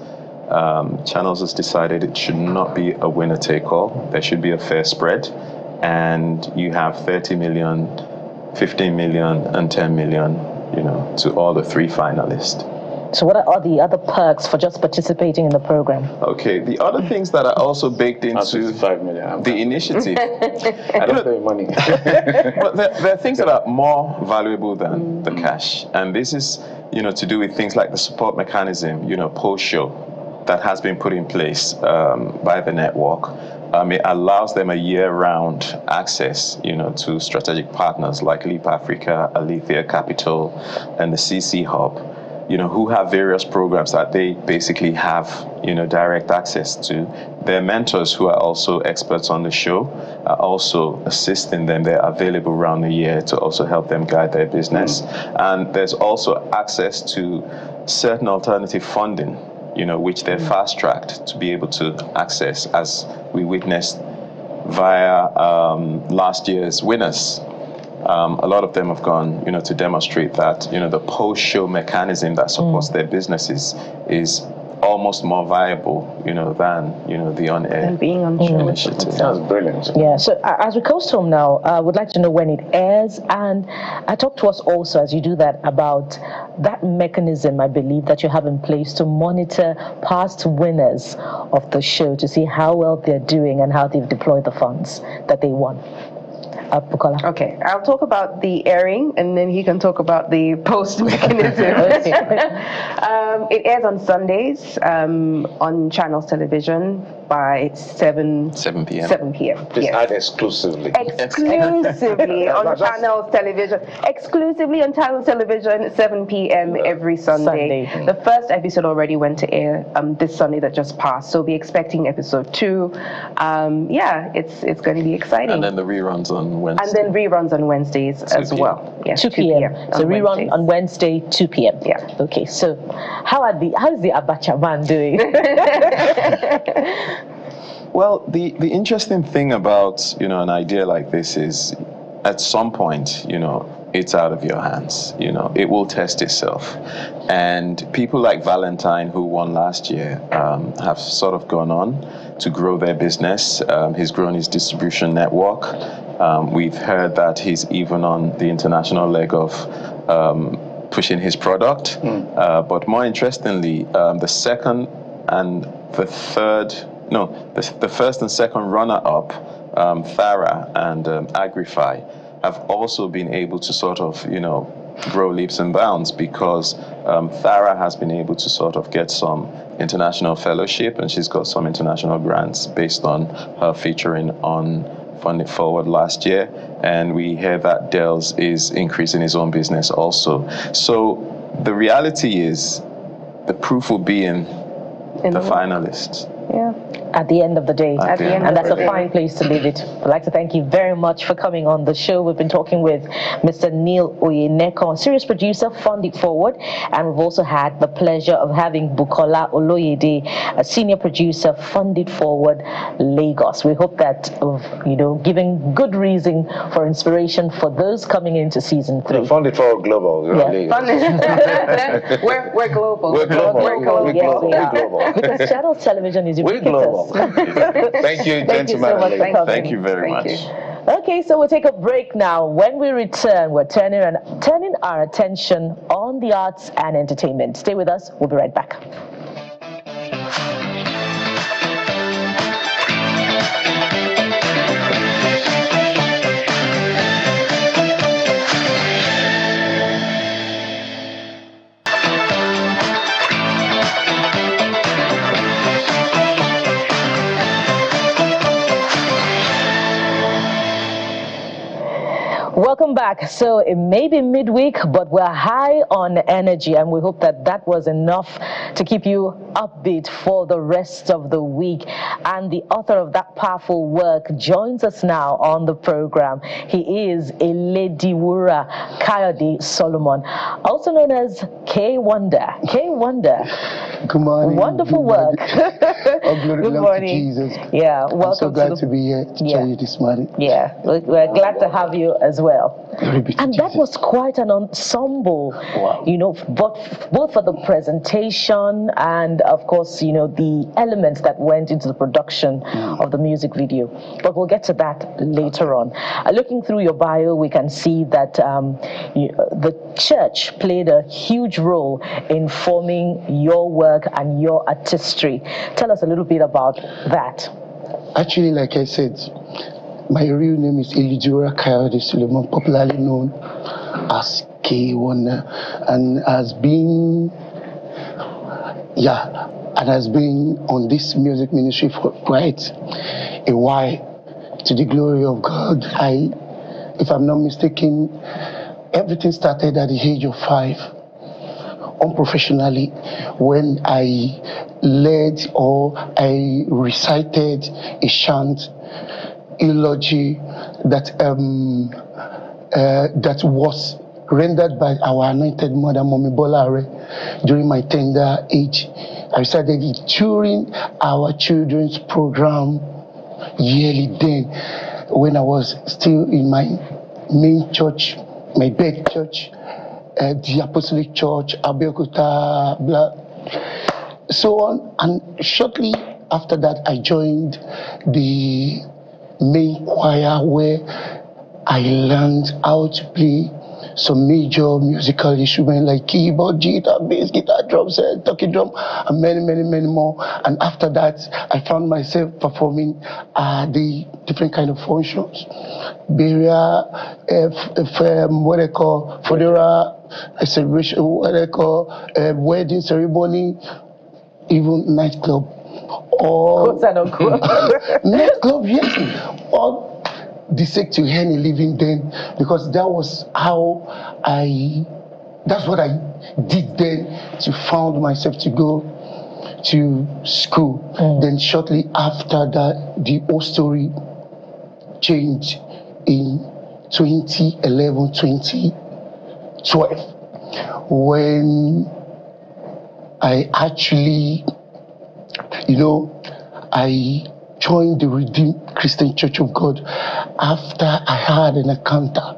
Channels has decided it should not be a winner take all. There should be a fair spread. And you have 30 million, 15 million, and 10 million, to all the 3 finalists. So what are the other perks for just participating in the program? Okay, the other things that are also baked into 5 million. The initiative. I don't pay money. But there are things that are more valuable than the cash. And this is, to do with things like the support mechanism, post-show, that has been put in place by the network. It allows them a year-round access, to strategic partners like Leap Africa, Alethea Capital, and the CC Hub, who have various programs that they basically have, direct access to. Their mentors, who are also experts on the show, are also assisting them. They're available around the year to also help them guide their business. And there's also access to certain alternative funding, which they're fast-tracked to be able to access, as we witnessed via last year's winners. A lot of them have gone, to demonstrate that, the post-show mechanism that supports their businesses is almost more viable, than, the on-air being on show initiative. That's brilliant. Yeah, so as we coast home now, I would like to know when it airs, and talk to us also, as you do that, about that mechanism, I believe, that you have in place to monitor past winners of the show to see how well they're doing and how they've deployed the funds that they won. Bukola. Okay, I'll talk about the airing, and then he can talk about the post mechanism. It airs on Sundays on Channels Television by 7 p.m. 7 p.m. Please add exclusively. Exclusively on Channels Television. Exclusively on Channels Television, 7 p.m. every Sunday. The first episode already went to air this Sunday that just passed, so be expecting episode 2. It's going to be exciting. And then the reruns on Wednesday. And then reruns on Wednesdays as well. Yeah, 2 p.m. So rerun on Wednesday, 2 p.m. Yeah. Okay. So how is the Abacha man doing? Well, the interesting thing about, an idea like this is, at some point, it's out of your hands. It will test itself. And people like Valentine, who won last year, have sort of gone on to grow their business. He's grown his distribution network. We've heard that he's even on the international leg of pushing his product. But more interestingly, the second and the third, the first and second runner-up, Thara and Agrify, have also been able to sort of, grow leaps and bounds, because Thara has been able to sort of get some international fellowship, and she's got some international grants based on her featuring on Fund It Forward last year. And we hear that Dels is increasing his own business also. So the reality is, the proof will be in the finalists. Yeah. At the end of the day. And that's a fine place to leave it. I'd like to thank you very much for coming on the show. We've been talking with Mr. Neil Oyeneko, series producer, Fund It Forward. And we've also had the pleasure of having Bukola Oloyede, a senior producer, Fund It Forward, Lagos. We hope that, giving good reason for inspiration for those coming into season 3. Fund It Forward Global. We're global. We're global. We're global. Because Channels Television is We're global. Thank you, Thank you so much for coming. Thank you very much. Okay, so we'll take a break now. When we return, we're turning our attention on the arts and entertainment. Stay with us. We'll be right back. Welcome back. So it may be midweek, but we're high on energy, and we hope that that was enough to keep you upbeat for the rest of the week. And the author of that powerful work joins us now on the program. He is Elediwura Kayode Solomon, also known as K Wonder. K Wonder. Good morning. Wonderful work. Good morning. To Jesus. Yeah, welcome. I'm so glad to be here to tell you this morning. Yeah, we're glad to have you as well. And that was quite an ensemble, you know, both for the presentation and, of course, you know, the elements that went into the production of the music video. But we'll get to that later on. Looking through your bio, we can see that the church played a huge role in forming your work and your artistry. Tell us a little bit about that. Actually, like I said, my real name is Elediwura Kayode Solomon, popularly known as K Wonder, and has been on this music ministry for quite a while. To the glory of God, if I'm not mistaken, everything started at the age of 5, unprofessionally, when I led or I recited a chant eulogy that was rendered by our anointed mother, Mommy Bolare, during my tender age. I recited it during our children's program yearly then, when I was still in my main church, my bed church, the Apostolic Church, Abeokuta, blah, so on. And shortly after that, I joined the main choir, where I learned how to play some major musical instruments like keyboard, guitar, bass, guitar, drums, talking drum, and many, many, many more. And after that, I found myself performing the different kind of functions, burial, what they call funeral, celebration, what they call wedding ceremony, even nightclub. Nightclub, yes. Or the sake to earn a living then, because that's what I did then to found myself to go to school. Then shortly after that, the whole story changed in 2011, 2012, when I actually, I joined the Redeemed Christian Church of God after I had an encounter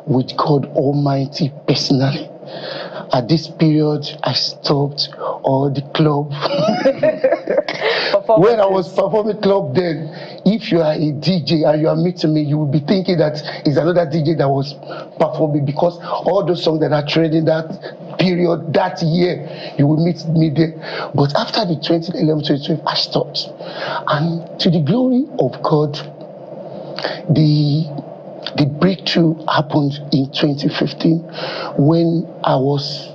with God Almighty personally. At this period, I stopped all the club. When I was performing club then, if you are a DJ and you are meeting me, you will be thinking that it's another DJ that was performing, because all those songs that are trending that period, that year, you will meet me there. But after the 2011, 2012, I stopped. And to the glory of God, the breakthrough happened in 2015 when I was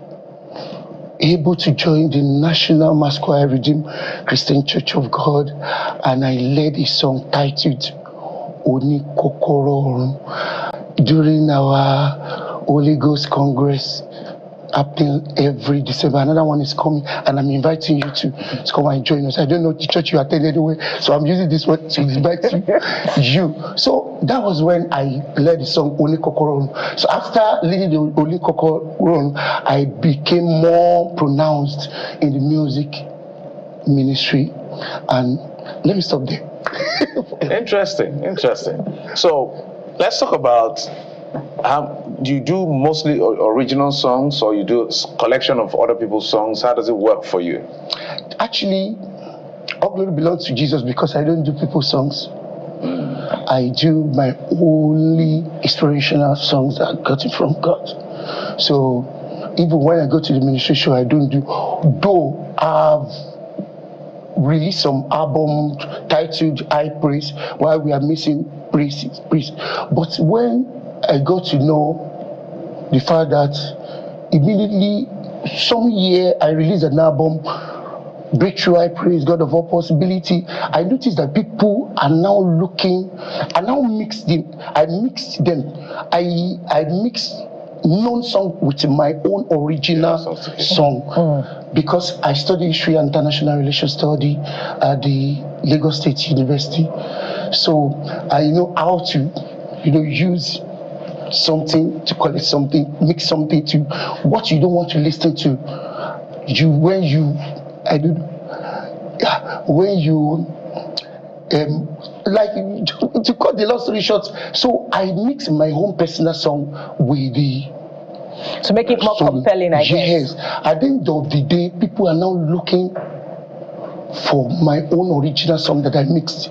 able to join the National Mass Choir Redeemed Christian Church of God, and I led a song titled Oni Kokoro during our Holy Ghost Congress happening every December. Another one is coming, and I'm inviting you to come and join us. I don't know the church you attend anyway, so I'm using this one to invite you. So that was when I led the song Oni Kokoro. So after leading the Oni Kokoro, I became more pronounced in the music ministry. And let me stop there. Interesting. So let's talk about, do you do mostly original songs, or you do a collection of other people's songs? How does it work for you? Actually, all glory belongs to Jesus, because I don't do people's songs. I do my only inspirational songs that I got it from God. So even when I go to the ministry show, I don't do, though I've released some album titled I Praise, while we are missing praise. But when I got to know the fact that immediately some year I released an album, Breakthrough I Praise, God of all possibility, I noticed that people are now looking, I now mixed them. I mixed known song with my own original song because I study history and international relations study at the Lagos State University. So I know how to, use something to call it something, mix something to what you don't want to listen to. Like to cut the long story short, so I mix my own personal song with the to make it more compelling, I guess. Yes, at the end of the day, people are now looking for my own original song that I mixed.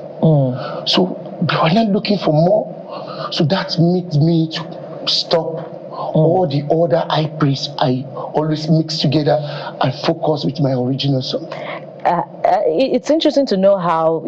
So they are not looking for more. So that made me to stop all the other high praise I always mix together and focus with my original song. It's interesting to know how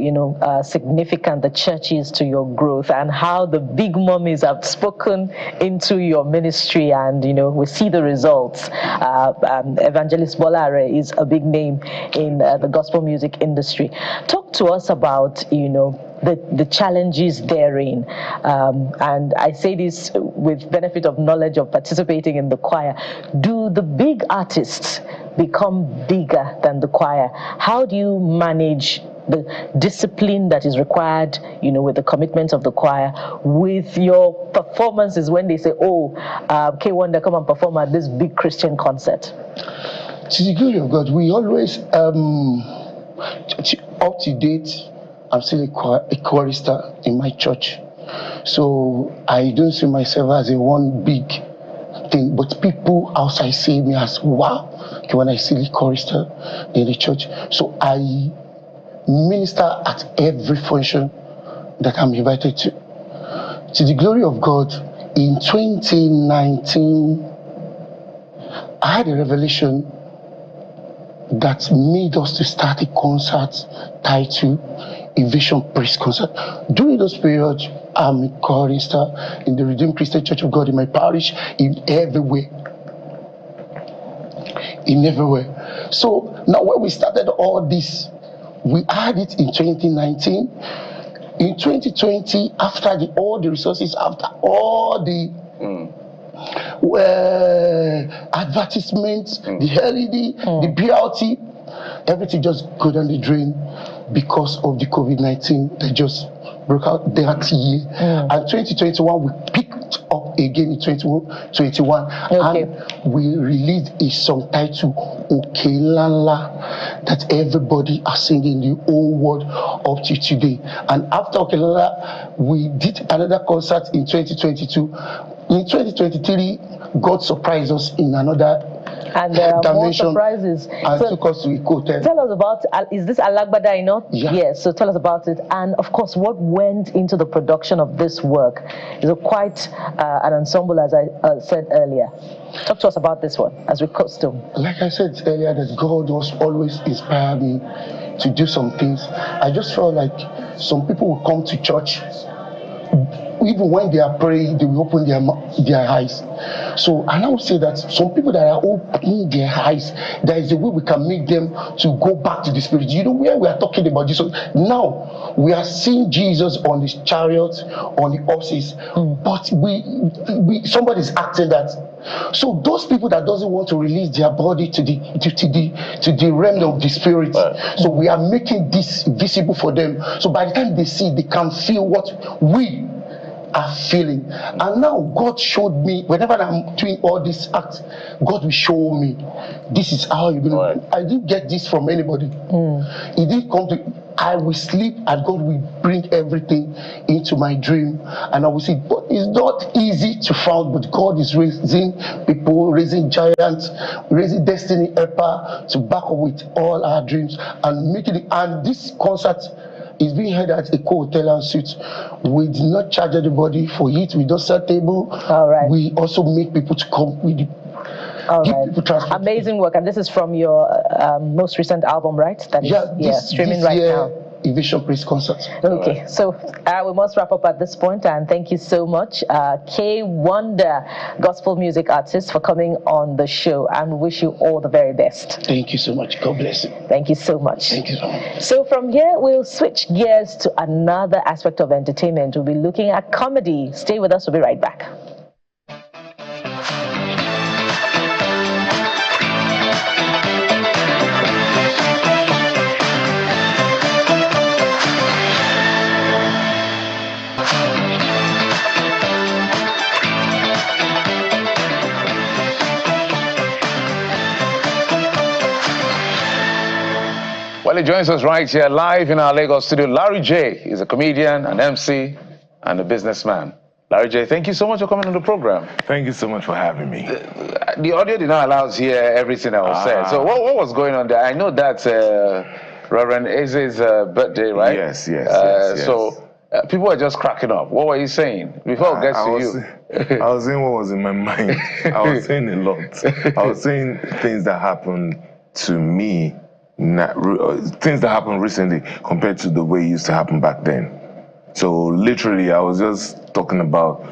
significant the church is to your growth and how the big mummies have spoken into your ministry, and we see the results. Evangelist Bolare is a big name in the gospel music industry. Talk to us about the challenges therein, and I say this with benefit of knowledge of participating in the choir. Do the big artists become bigger than the choir? How do you manage the discipline that is required, with the commitment of the choir, with your performances when they say, K1, come and perform at this big Christian concert? To the glory of God, we always, up to date, I'm still a chorister in my church. So I don't see myself as a one big thing, but people outside see me as, wow, when I see the chorister in the church. So I minister at every function that I'm invited to. To the glory of God, in 2019, I had a revelation that made us to start a concert titled Invasion Praise Concert. During those periods, I'm a chorister in the Redeemed Christian Church of God in my parish, in everywhere. So now when we started all this, we had it in 2019. In 2020, after all the resources, after all the advertisements, the LED, the BRT, everything just go down the drain because of the COVID-19 that just broke out that year. And 2021, we picked up again in 2021, and we released a song titled Okelala that everybody are singing the whole world up to today. And after Okelala, we did another concert in 2022. In 2023, God surprised us in another and there are dimension, more surprises. And so took us to a hotel. Tell us about, is this Alagbada, Yeah. Yes, so tell us about it. And of course, what went into the production of this work? Is quite an ensemble, as I said earlier. Talk to us about this one, as we custom. Like I said earlier, that God was always inspired me to do some things. I just felt like some people will come to church, even when they are praying, they will open their eyes. So I now say that some people that are opening their eyes, there is a way we can make them to go back to the Spirit. Where we are talking about Jesus, now we are seeing Jesus on his chariots, on the horses, but somebody's acting that. So those people that doesn't want to release their body to the realm of the Spirit, so we are making this visible for them. So by the time they see, they can feel what we are feeling. And now God showed me, whenever I'm doing all these acts, God will show me, this is how you're going to. I didn't get this from anybody. It didn't come to. I will sleep and God will bring everything into my dream, and I will see. But it's not easy to find, but God is raising people, raising giants, raising destiny helper to back up with all our dreams and making it. And this concert is being held at a hotel and suite. We did not charge anybody for it. We don't sell table. All right. We also make people to come with it. All right. Amazing work. And this is from your most recent album, right? That is streaming right now. Evasion Praise Concert. Okay, so we must wrap up at this point, and thank you so much, K Wonder, gospel music artist, for coming on the show, and wish you all the very best. Thank you so much. God bless you. Thank you so much. Thank you so much. So from here, we'll switch gears to another aspect of entertainment. We'll be looking at comedy. Stay with us. We'll be right back. Well, he joins us right here live in our Lagos studio. Larry J is a comedian, an MC, and a businessman. Larry J, thank you so much for coming on the program. Thank you so much for having me. The audio did not allow us to hear everything that was said. So what was going on there? I know that's Reverend Eze's birthday, right? Yes. So people were just cracking up. What were you saying? Before it gets to you. I was saying what was in my mind. I was saying a lot. I was saying things that happened to me, things that happened recently compared to the way it used to happen back then. So literally, I was just talking about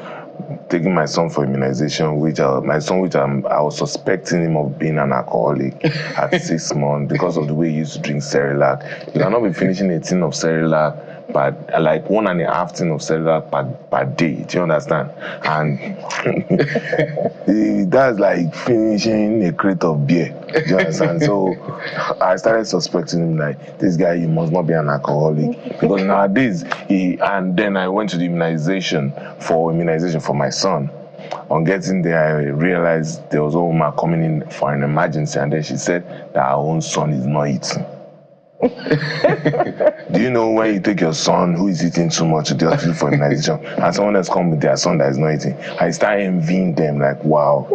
taking my son for immunization, I was suspecting him of being an alcoholic at 6 months because of the way he used to drink Cerelac. You cannot be finishing a tin of Cerelac, but like 1.5 tin of Cerelac per day. Do you understand? And that's like finishing a crate of beer. Do you understand? So I started suspecting him, like, this guy, he must not be an alcoholic, because nowadays and then I went to the immunization for my son. On getting there, I realized there was a woman coming in for an emergency, and then she said that her own son is not eating. Do you know when you take your son who is eating too much to the hospital for immunization, and someone else comes with their son that is not eating? I start envying them, like, wow,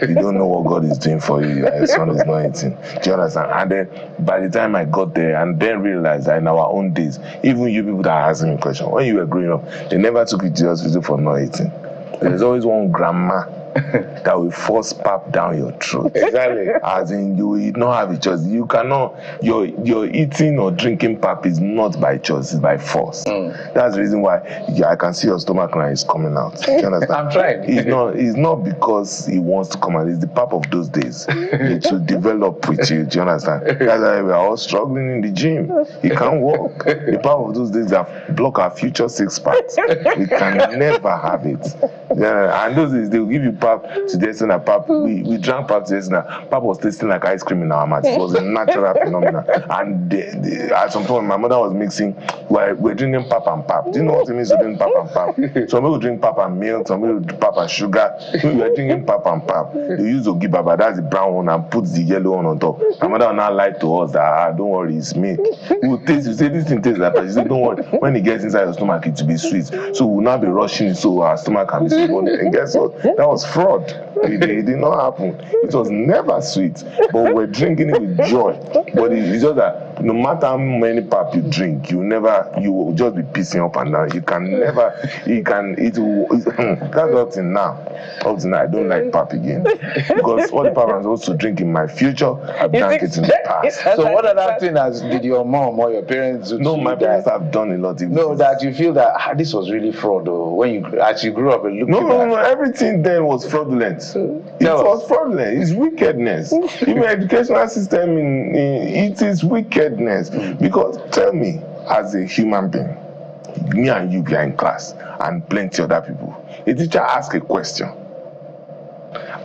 you don't know what God is doing for you. Your son is not eating. Do you understand? And then by the time I got there, and then realized that in our own days, even you people that are asking me questions, when you were growing up, they never took you to the hospital for not eating. There's always one grandma that will force pap down your throat. Exactly. As in, you will not have a choice. You cannot, your eating or drinking pap is not by choice, it's by force. That's the reason why I can see your stomach now is coming out. Do you understand? I'm trying. It's not because he wants to come out, it's the pap of those days. It will develop with you. Do you understand? That's why we are all struggling in the gym. You can't walk. The pap of those days that block our future 6 packs. We can never have it. Yeah, and those days they will give you pap to the extent that pap, we drank pap to the extent that pap was tasting like ice cream in our mouth. It was a natural phenomenon. And at some point, my mother was mixing, we're drinking pap and pap. Do you know what it means to drink pap and pap? Some people drink pap and milk, some people drink pap and sugar. We were drinking pap and pap. They use Ogibaba, that's the brown one, and put the yellow one on top. My mother will now lie to us that, don't worry, it's milk. We'll taste, you say this thing tastes like that. She said, don't worry, when it gets inside your stomach, it will be sweet. So we'll not be rushing it so our stomach can be sweet. And guess what? That was fraud. It did not happen. It was never sweet, but we're drinking it with joy. But it's just that no matter how many pap you drink, you will just be pissing up and down. That's up to now. Up to now, I don't like pap again, because all the pap I'm supposed to drink in my future, I've drank it in the past. So what other thing did your mom or your parents do? No, my parents have done a lot. No, that you feel that this was really fraud, though, when as you grew up and looked No, everything then was fraudulent. It was fraudulent. It's wickedness. Even educational system it is wickedness. Because tell me, as a human being, me and you are in class, and plenty other people. A teacher asks a question,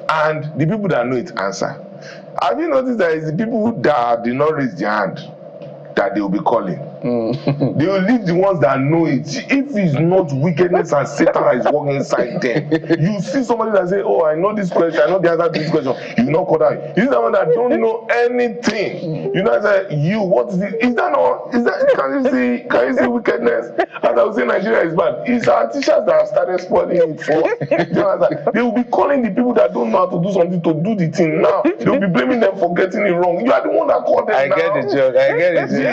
and the people that know it answer. Have you noticed that it's the people that did not raise their hand that they will be calling? They will leave the ones that know it. If it's not wickedness and Satan that is working inside them, you see somebody that say, oh, I know this question, I know the answer to this question, you will not call that. You see someone that don't know anything, you know, say, what is it? Is that not, can you see wickedness? As I would say, Nigeria is bad. It's our teachers that have started spoiling it for. You know, they will be calling the people that don't know how to do something to do the thing now. They will be blaming them for getting it wrong. You are the one that called them now. I get the joke.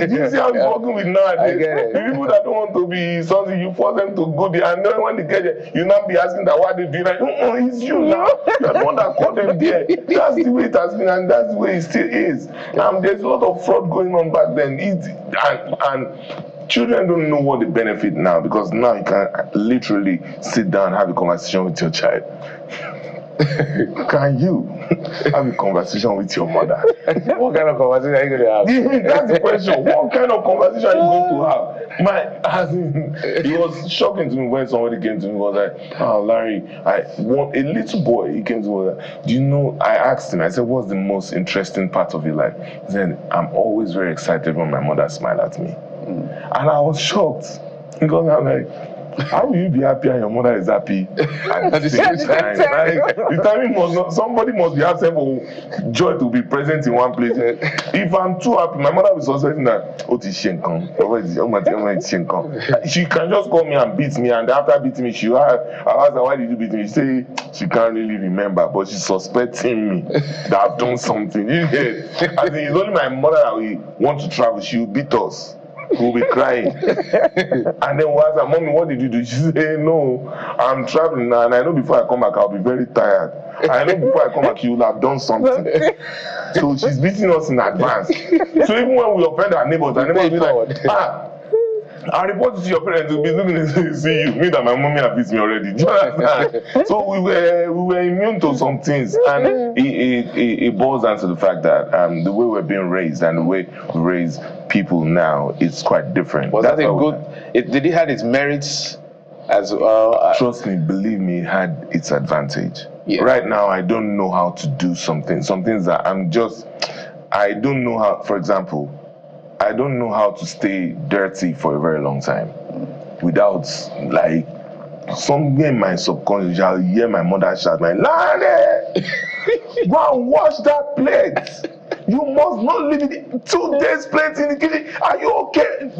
Do you see how it's working with nowadays? The people that don't want to be something, you force them to go there, and then when they get there, you now be asking that why they do that. It's you now. You're the one that called them there. That's the way it has been, and that's the way it still is. There's a lot of fraud going on back then. And children don't know what they benefit now, because now you can literally sit down and have a conversation with your child. Can you have a conversation with your mother? What kind of conversation are you going to have? That's the question. What kind of conversation are you going to have? It was shocking to me when somebody came to me and was like, "Oh, Larry, I want a little boy." He came to me and was like, "Do you know?" I asked him. I said, "What's the most interesting part of your life?" He said, "I'm always very excited when my mother smiles at me," and I was shocked because I'm like, how will you be happy and your mother is happy at the same time? Like, the timing must not, somebody must be absent for joy to be present in one place. If I'm too happy, my mother will suspect that, she can just call me and beat me, and after beating me, I'll ask her, why did you beat me? She say she can't really remember, but she's suspecting me that I've done something. You get? I think it's only my mother that we want to travel, she will beat us. We'll be crying. And then we'll ask her, "Mommy, what did you do?" She say, "No, I'm traveling now, and I know before I come back, I'll be very tired. I know before I come back, you will have done something." So she's beating us in advance. So even when we offend our neighbors will be like, I'll report it to your parents. Will be looking at you, see you. Me that my mommy have beat me already. Do you understand? So we were immune to some things, and it boils down to the fact that the way we're being raised and the way we raise people now is quite different. Was that a good? Did it have its merits as well? Trust me, believe me, it had its advantage. Yeah. Right now, I don't know how to do something. Some things that I don't know how. For example, I don't know how to stay dirty for a very long time without, like, somewhere in my subconscious, I'll hear my mother shout, "Lane, go and wash that plate. You must not leave it 2 days plate in the kitchen. Are you okay?"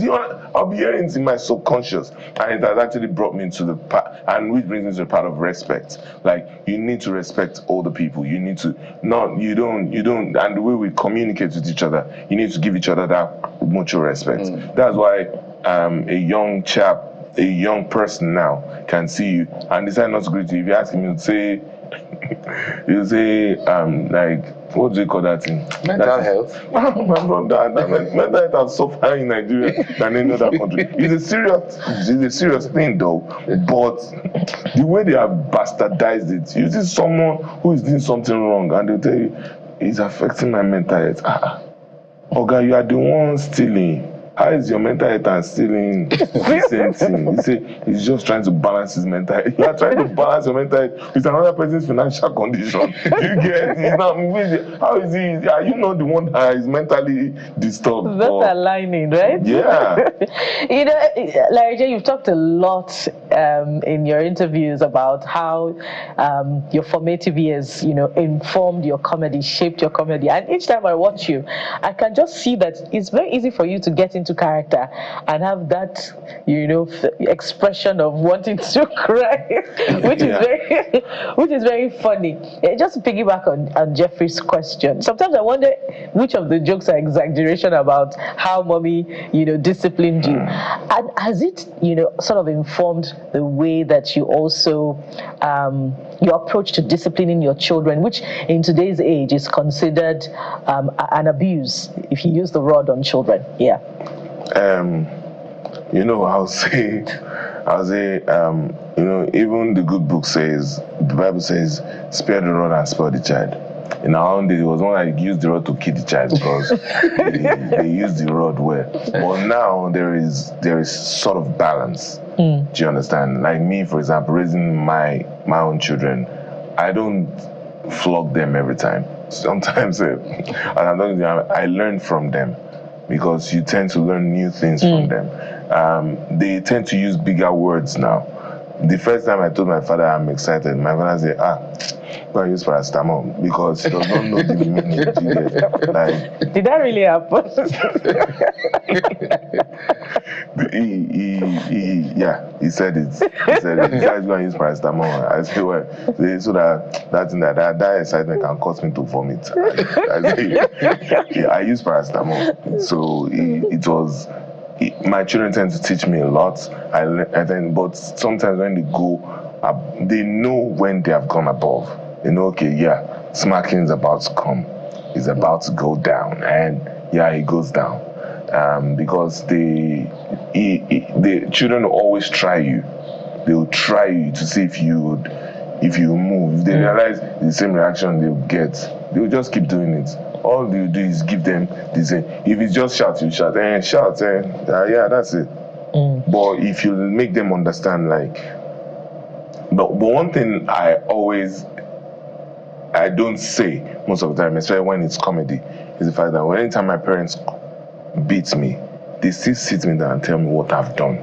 I'll be hearing it in my subconscious, and it has actually brought me to the part, and which brings me to the part of respect. Like, you need to respect older people. You need to you don't, and the way we communicate with each other, you need to give each other that mutual respect. That's why a young person now can see you and decide not to greet you. If you ask him, he'll say, like, what do you call that thing? Mental health. My brother, mental health has suffered in Nigeria than any other country. It's a serious thing, though. But the way they have bastardized it, you see someone who is doing something wrong, and they'll tell you, "It's affecting my mental health." Oga, you are the one stealing. How is your mental health and stealing the same thing? You say he's just trying to balance his mental health. You are trying to balance your mental health with another person's financial condition. You get it? How is he? Are you not the one that is mentally disturbed? That's aligning, right? Yeah. Larry J, you've talked a lot in your interviews about how your formative years, informed your comedy, shaped your comedy. And each time I watch you, I can just see that it's very easy for you to get into character and have that, expression of wanting to cry, which is very funny. Just to piggyback on Jeffrey's question, sometimes I wonder which of the jokes are exaggeration about how mommy, disciplined you, and has it, sort of informed the way that you also your approach to disciplining your children, which in today's age is considered an abuse if you use the rod on children. Yeah. I'll say, even the good book says, the Bible says, "Spare the rod and spoil the child." In our own days, it was one that used the rod to kill the child because they used the rod well. But now there is sort of balance. Do you understand? Like me, for example, raising my own children, I don't flog them every time. Sometimes, I learn from them, because you tend to learn new things from them. They tend to use bigger words now. The first time I told my father I'm excited, my father said, "Go and use paracetamol," because he does not know the meaning. Like, did that really happen? He said it. He said, "Go and use paracetamol." I said, "Well, so that excitement can cause me to vomit." I use paracetamol. So it was. My children tend to teach me a lot. But sometimes when they go, they know when they have gone above. They know, smacking is about to come. It's about to go down, and it goes down. because the children will always try you. They will try you to see if you move. If they realize the same reaction they will get, they will just keep doing it. All you do is give them the same. If it's just shout, you shout, yeah, that's it. But if you make them understand, like, but one thing I don't say most of the time, especially when it's comedy, is the fact that anytime my parents beat me, they still sit me down and tell me what I've done.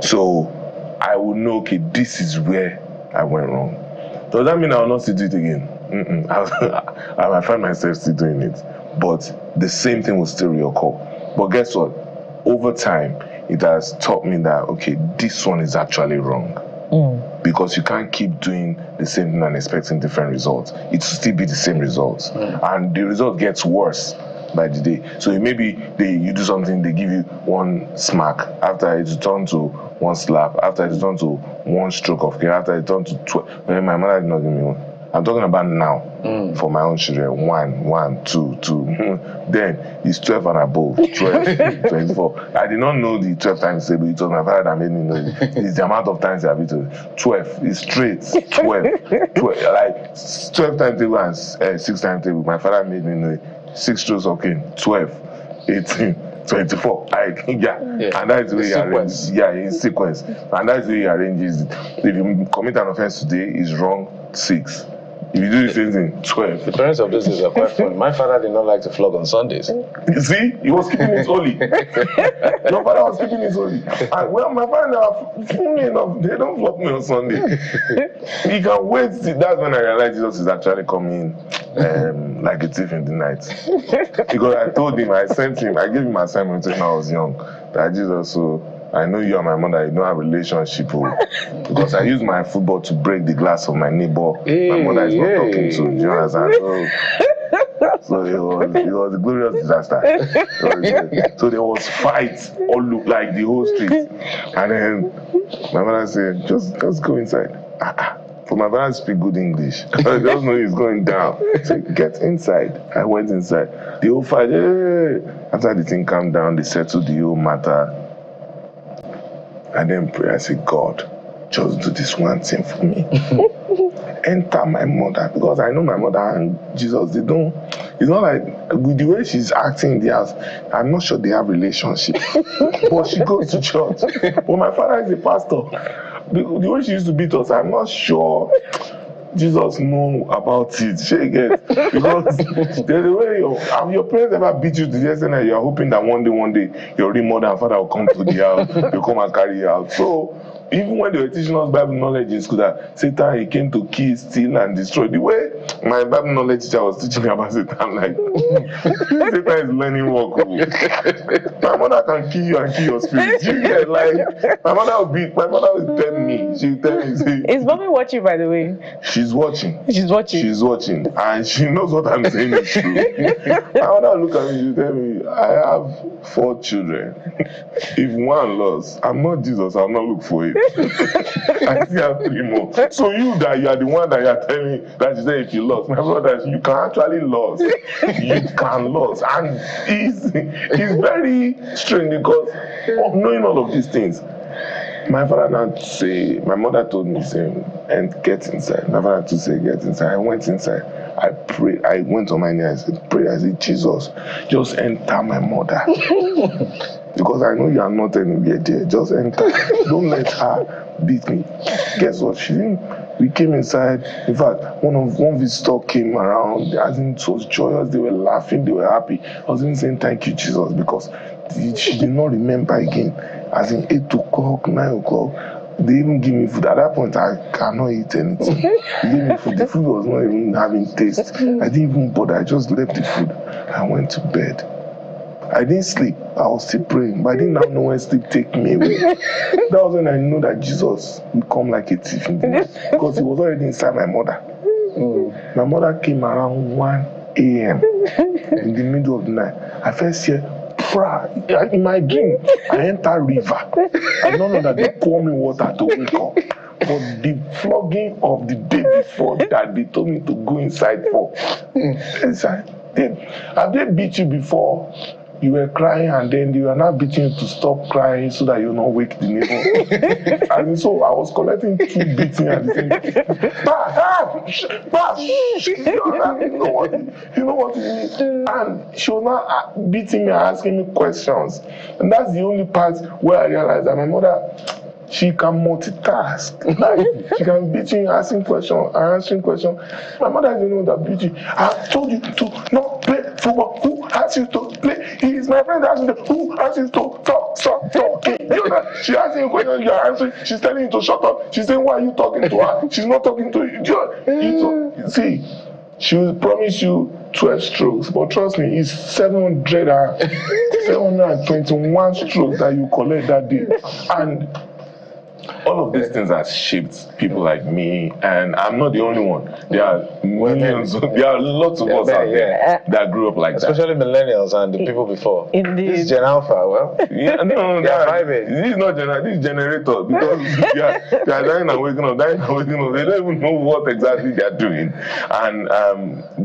So I will know, okay, this is where I went wrong. Does that mean I will not still do it again? I might find myself still doing it. But the same thing will still reoccur. But guess what? Over time, it has taught me that, okay, this one is actually wrong. Because you can't keep doing the same thing and expecting different results. It will still be the same results. And the result gets worse by the day. So maybe you do something, they give you one smack. After it turns to one slap. After it turns to one stroke of care. After it turns to 12. My mother did not give me one. I'm talking about now for my own children. 1, 2. Then it's 12 and above. 12, 24. I did not know the 12 times table. It was my father that made me know it. It's the amount of times I have it. 12 is straight. 12. Like 12 times table and 6 times table. My father made me know it. 6 strokes of cane. 12, 18. 24. And that's the way you arrange. Yeah, in sequence. And that's the way you arrange it. If you commit an offense today, it's wrong. 6. If you do the same thing, 12. The parents of this days are quite funny. My father did not like to flog on Sundays. You see, he was keeping it holy. Your father was keeping it holy. And well, my father, funny enough, they don't flog me on Sunday. He can wait. That's when I realized Jesus is actually coming like a thief in the night. Because I told him, I gave him assignment when I was young. That Jesus, so I know you and my mother, you don't have a relationship. Because I use my football to break the glass of my neighbor. My mother is not talking to. You understand? So it was a glorious disaster. So there was fights all like the whole street. And then my mother said, just go inside. For my father to speak good English. I just know he's going down. So get inside. I went inside. The whole fight, after the thing calmed down, they settled the whole matter. I then pray, I said, God, just do this one thing for me. Enter my mother, because I know my mother and Jesus, it's not like, with the way she's acting in the house, I'm not sure they have relationship. But she goes to church. But my father is a pastor. The way she used to beat us, I'm not sure Jesus know about it. Because there's a way your parents ever beat you to the extent that you're hoping that one day your real mother and father will come to the house, they'll come and carry you out. So even when they were teaching us Bible knowledge in school, that Satan, he came to kill, steal, and destroy. The way my Bible knowledge teacher was teaching me about Satan, I'm like, Satan is learning work. My mother can kill you and kill your spirit. You get like, my mother will tell me, she'll tell me, say, is mommy watching, by the way? She's watching. She's watching. And she knows what I'm saying is true. My mother will look at me, she'll tell me, I have 4 children. If one lost, I'm not Jesus, I'll not look for it. I still have 3 more. So you are the one that you're telling me that you say if you lost. My brother, you can actually lose. You can lose. And it's very strange because of knowing all of these things. My mother told me, and get inside. My father to say, get inside. I went inside. I prayed. I went on my knees. I said, pray. I said, Jesus, just enter my mother. Because I know you are not anywhere there. Just enter. Don't let her beat me. Guess what? We came inside. In fact, one visitor came around. As in, it was joyous. They were laughing. They were happy. I was even saying, thank you, Jesus, because she did not remember again. As in 8 o'clock, 9 o'clock, they even give me food. At that point, I cannot eat anything. They gave me food. The food was not even having taste. I didn't even bother. I just left the food. I went to bed. I didn't sleep. I was still praying, but I didn't now know when sleep take me away. That was when I knew that Jesus will come like a thief in the night, because he was already inside my mother. My mother came around 1 a.m. in the middle of the night. I first hear, in my dream, I enter river. I don't know that they pour me water to wake up. But the flogging of the day before that they told me to go inside for. Have they beat you before? you were crying and then you are not beating you to stop crying so that you not wake the neighbor. And so I was collecting 2 beating at the same time. You know what you mean? And she was not beating me and asking me questions. And that's the only part where I realized that my mother, she can multitask. Like, she can beat you, asking questions, answering questions. My mother doesn't know that beat you. I told you to not play football. Who asked you to play? He is my friend. Who asked you to talk? Stop talking. You know, she asking you questions, you are answering. She's telling you to shut up. She's saying, why are you talking to her? She's not talking to you. You see, she will promise you 12 strokes, but trust me, it's 721 strokes that you collect that day. And all of these things have shaped people like me, and I'm not the only one. There are millions, there are lots of us out there that grew up like especially that. millennials and the people before. Indeed. This is Gen Alpha, well. Yeah, no, this is not this is generator, because they are dying and waking up, dying and waking up. They don't even know what exactly they are doing. And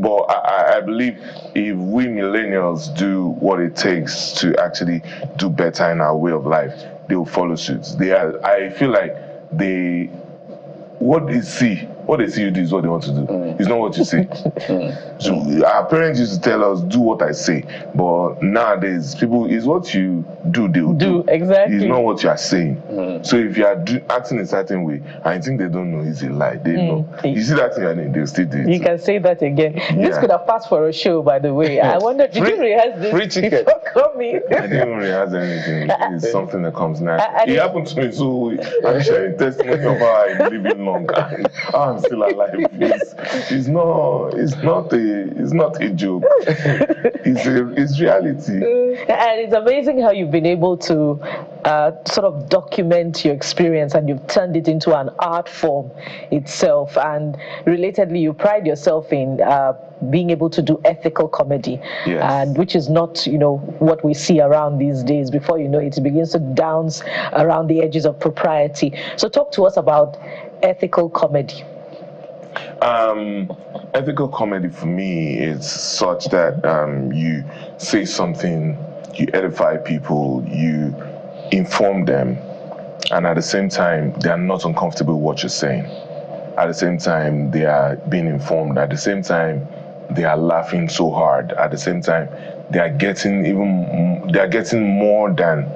but I believe if we millennials do what it takes to actually do better in our way of life, they will follow suit. I feel like what they see you do is what they want to do. It's not what you say. So our parents used to tell us, do what I say. But nowadays, people, is what you do, they will do. Exactly. It's not what you are saying. So if you are acting a certain way, I think they don't know, it's a lie. They know. You see that thing, they'll still do it. You can say that again. This could have passed for a show, by the way. I wonder, did you rehearse this free ticket before coming? I didn't rehearse anything. It's something that comes naturally. It happened to me, so I'm sharing testimony of how I'm living long and how I'm still alive. It's not a joke. It's reality. And it's amazing how you've been able to sort of document your experience, and you've turned it into an art form itself. And relatedly, you pride yourself in being able to do ethical comedy, and which is not, what we see around these days. Before you know it, it begins to dance around the edges of propriety. So talk to us about ethical comedy. Ethical comedy for me is such that you say something, you edify people, you inform them, and at the same time, they are not uncomfortable with what you're saying. At the same time, they are being informed. At the same time, they are laughing so hard. At the same time, they are getting more than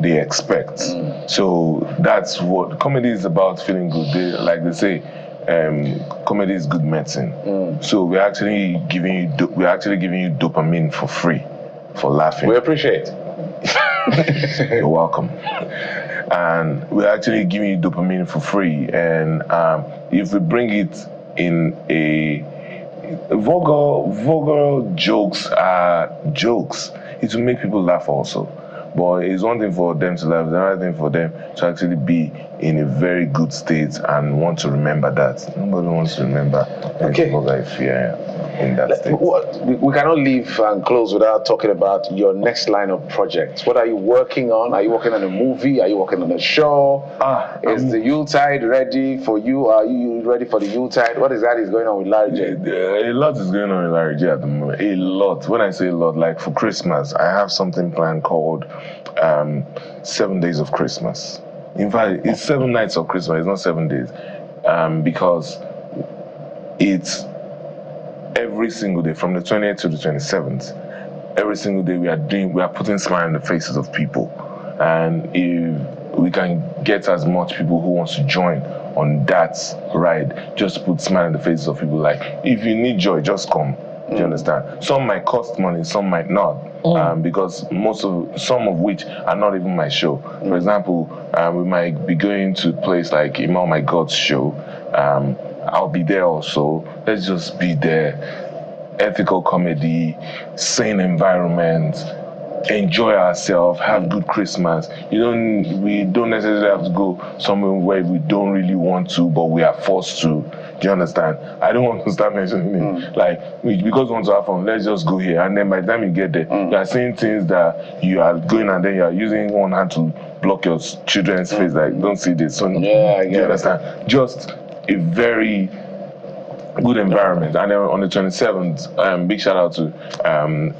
they expect. So that's what comedy is about, feeling good. Like they say, comedy is good medicine. So we're actually giving you dopamine for free for laughing. We appreciate. You're welcome. And we're actually giving you dopamine for free. And if we bring it in a vulgar jokes are jokes, it will make people laugh also. But it's one thing for them to laugh, it's another thing for them to actually be in a very good state and want to remember that. Nobody wants to remember life in that state. We cannot leave and close without talking about your next line of projects. What are you working on? Are you working on a movie? Are you working on a show? Is the Yuletide ready for you? Are you ready for the Yuletide? What is going on with Larry J? A lot is going on with Larry J at the moment. A lot. When I say a lot, like for Christmas, I have something planned called 7 days of Christmas. In fact, it's 7 nights of Christmas. It's not 7 days, because it's every single day from the 28th to the 27th. Every single day we are putting smile in the faces of people, and if we can get as much people who wants to join on that ride, just put smile in the faces of people. Like, if you need joy, just come. Do you understand? Some might cost money, some might not, because some of which are not even my show. For example, we might be going to a place like Imam My God's show. I'll be there also. Let's just be there. Ethical comedy, sane environment, enjoy ourselves, have good Christmas. We don't necessarily have to go somewhere where we don't really want to, but we are forced to. Do you understand? I don't want to start mentioning it. Like, because we want to have fun, let's just go here. And then by the time you get there, you are saying things that you are going, and then you are using one hand to block your children's face. Like, don't see this. So, you understand? Just a very good environment. And then on the 27th, big shout out to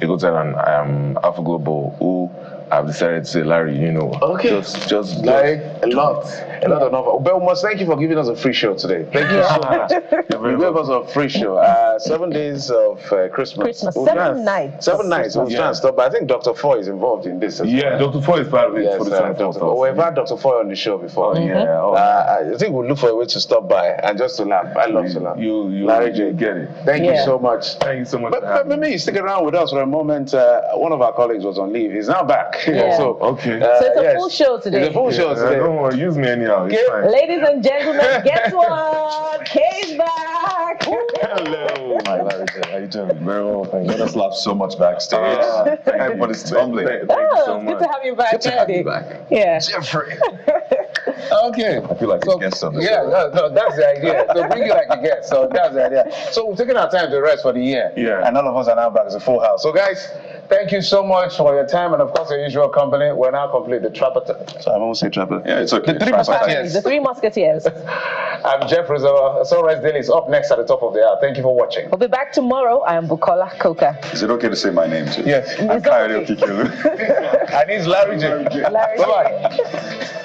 Egotel and Alpha Global, who I've decided to say, Larry, you know, just Larry, a lot of number. Belmont, thank you for giving us a free show today. Thank you so much. You gave us a free show. 7 days of Christmas. 7 nights. 7 nights. We'll try and stop. But I think Dr. Foy is involved in this as well. Dr. Foy is part of it. Yes, for the 24th. we've had Dr. Foy on the show before. I think we'll look for a way to stop by and just to laugh. I love to laugh. Larry J, get it. Thank you so much. Thank you so much. But maybe stick around with us for a moment. One of our colleagues was on leave. He's now back. So it's a full show today. It's a full show today. Don't worry, use me anyhow. It's fine. Ladies and gentlemen, guess what? Kay's back. Hello, my Larry J. How you doing? Very well, thank you. Just laughed so much backstage. Everybody's tumbling. Thank you so much. Good to have you back. Good to have you back. Yeah. Jeffrey. Okay. I feel like a guest on the show. Yeah, no, that's the idea. So bring you like a guest. So that's the idea. So we've taken our time to rest for the year. Yeah. And all of us are now back as a full house. So guys, thank you so much for your time and of course your usual company. We're now complete the Trapper. So I won't say Trapper. Yeah, it's okay. The Three Musketeers. The Three Musketeers. I'm Jeff Rizzo. Sunrise Daily is up next at the top of the hour. Thank you for watching. We'll be back tomorrow. I am Bukola Koka. Is it okay to say my name too? Yes. I'm Kayode Okikelu. And he's Larry J. Larry J. Bye-bye.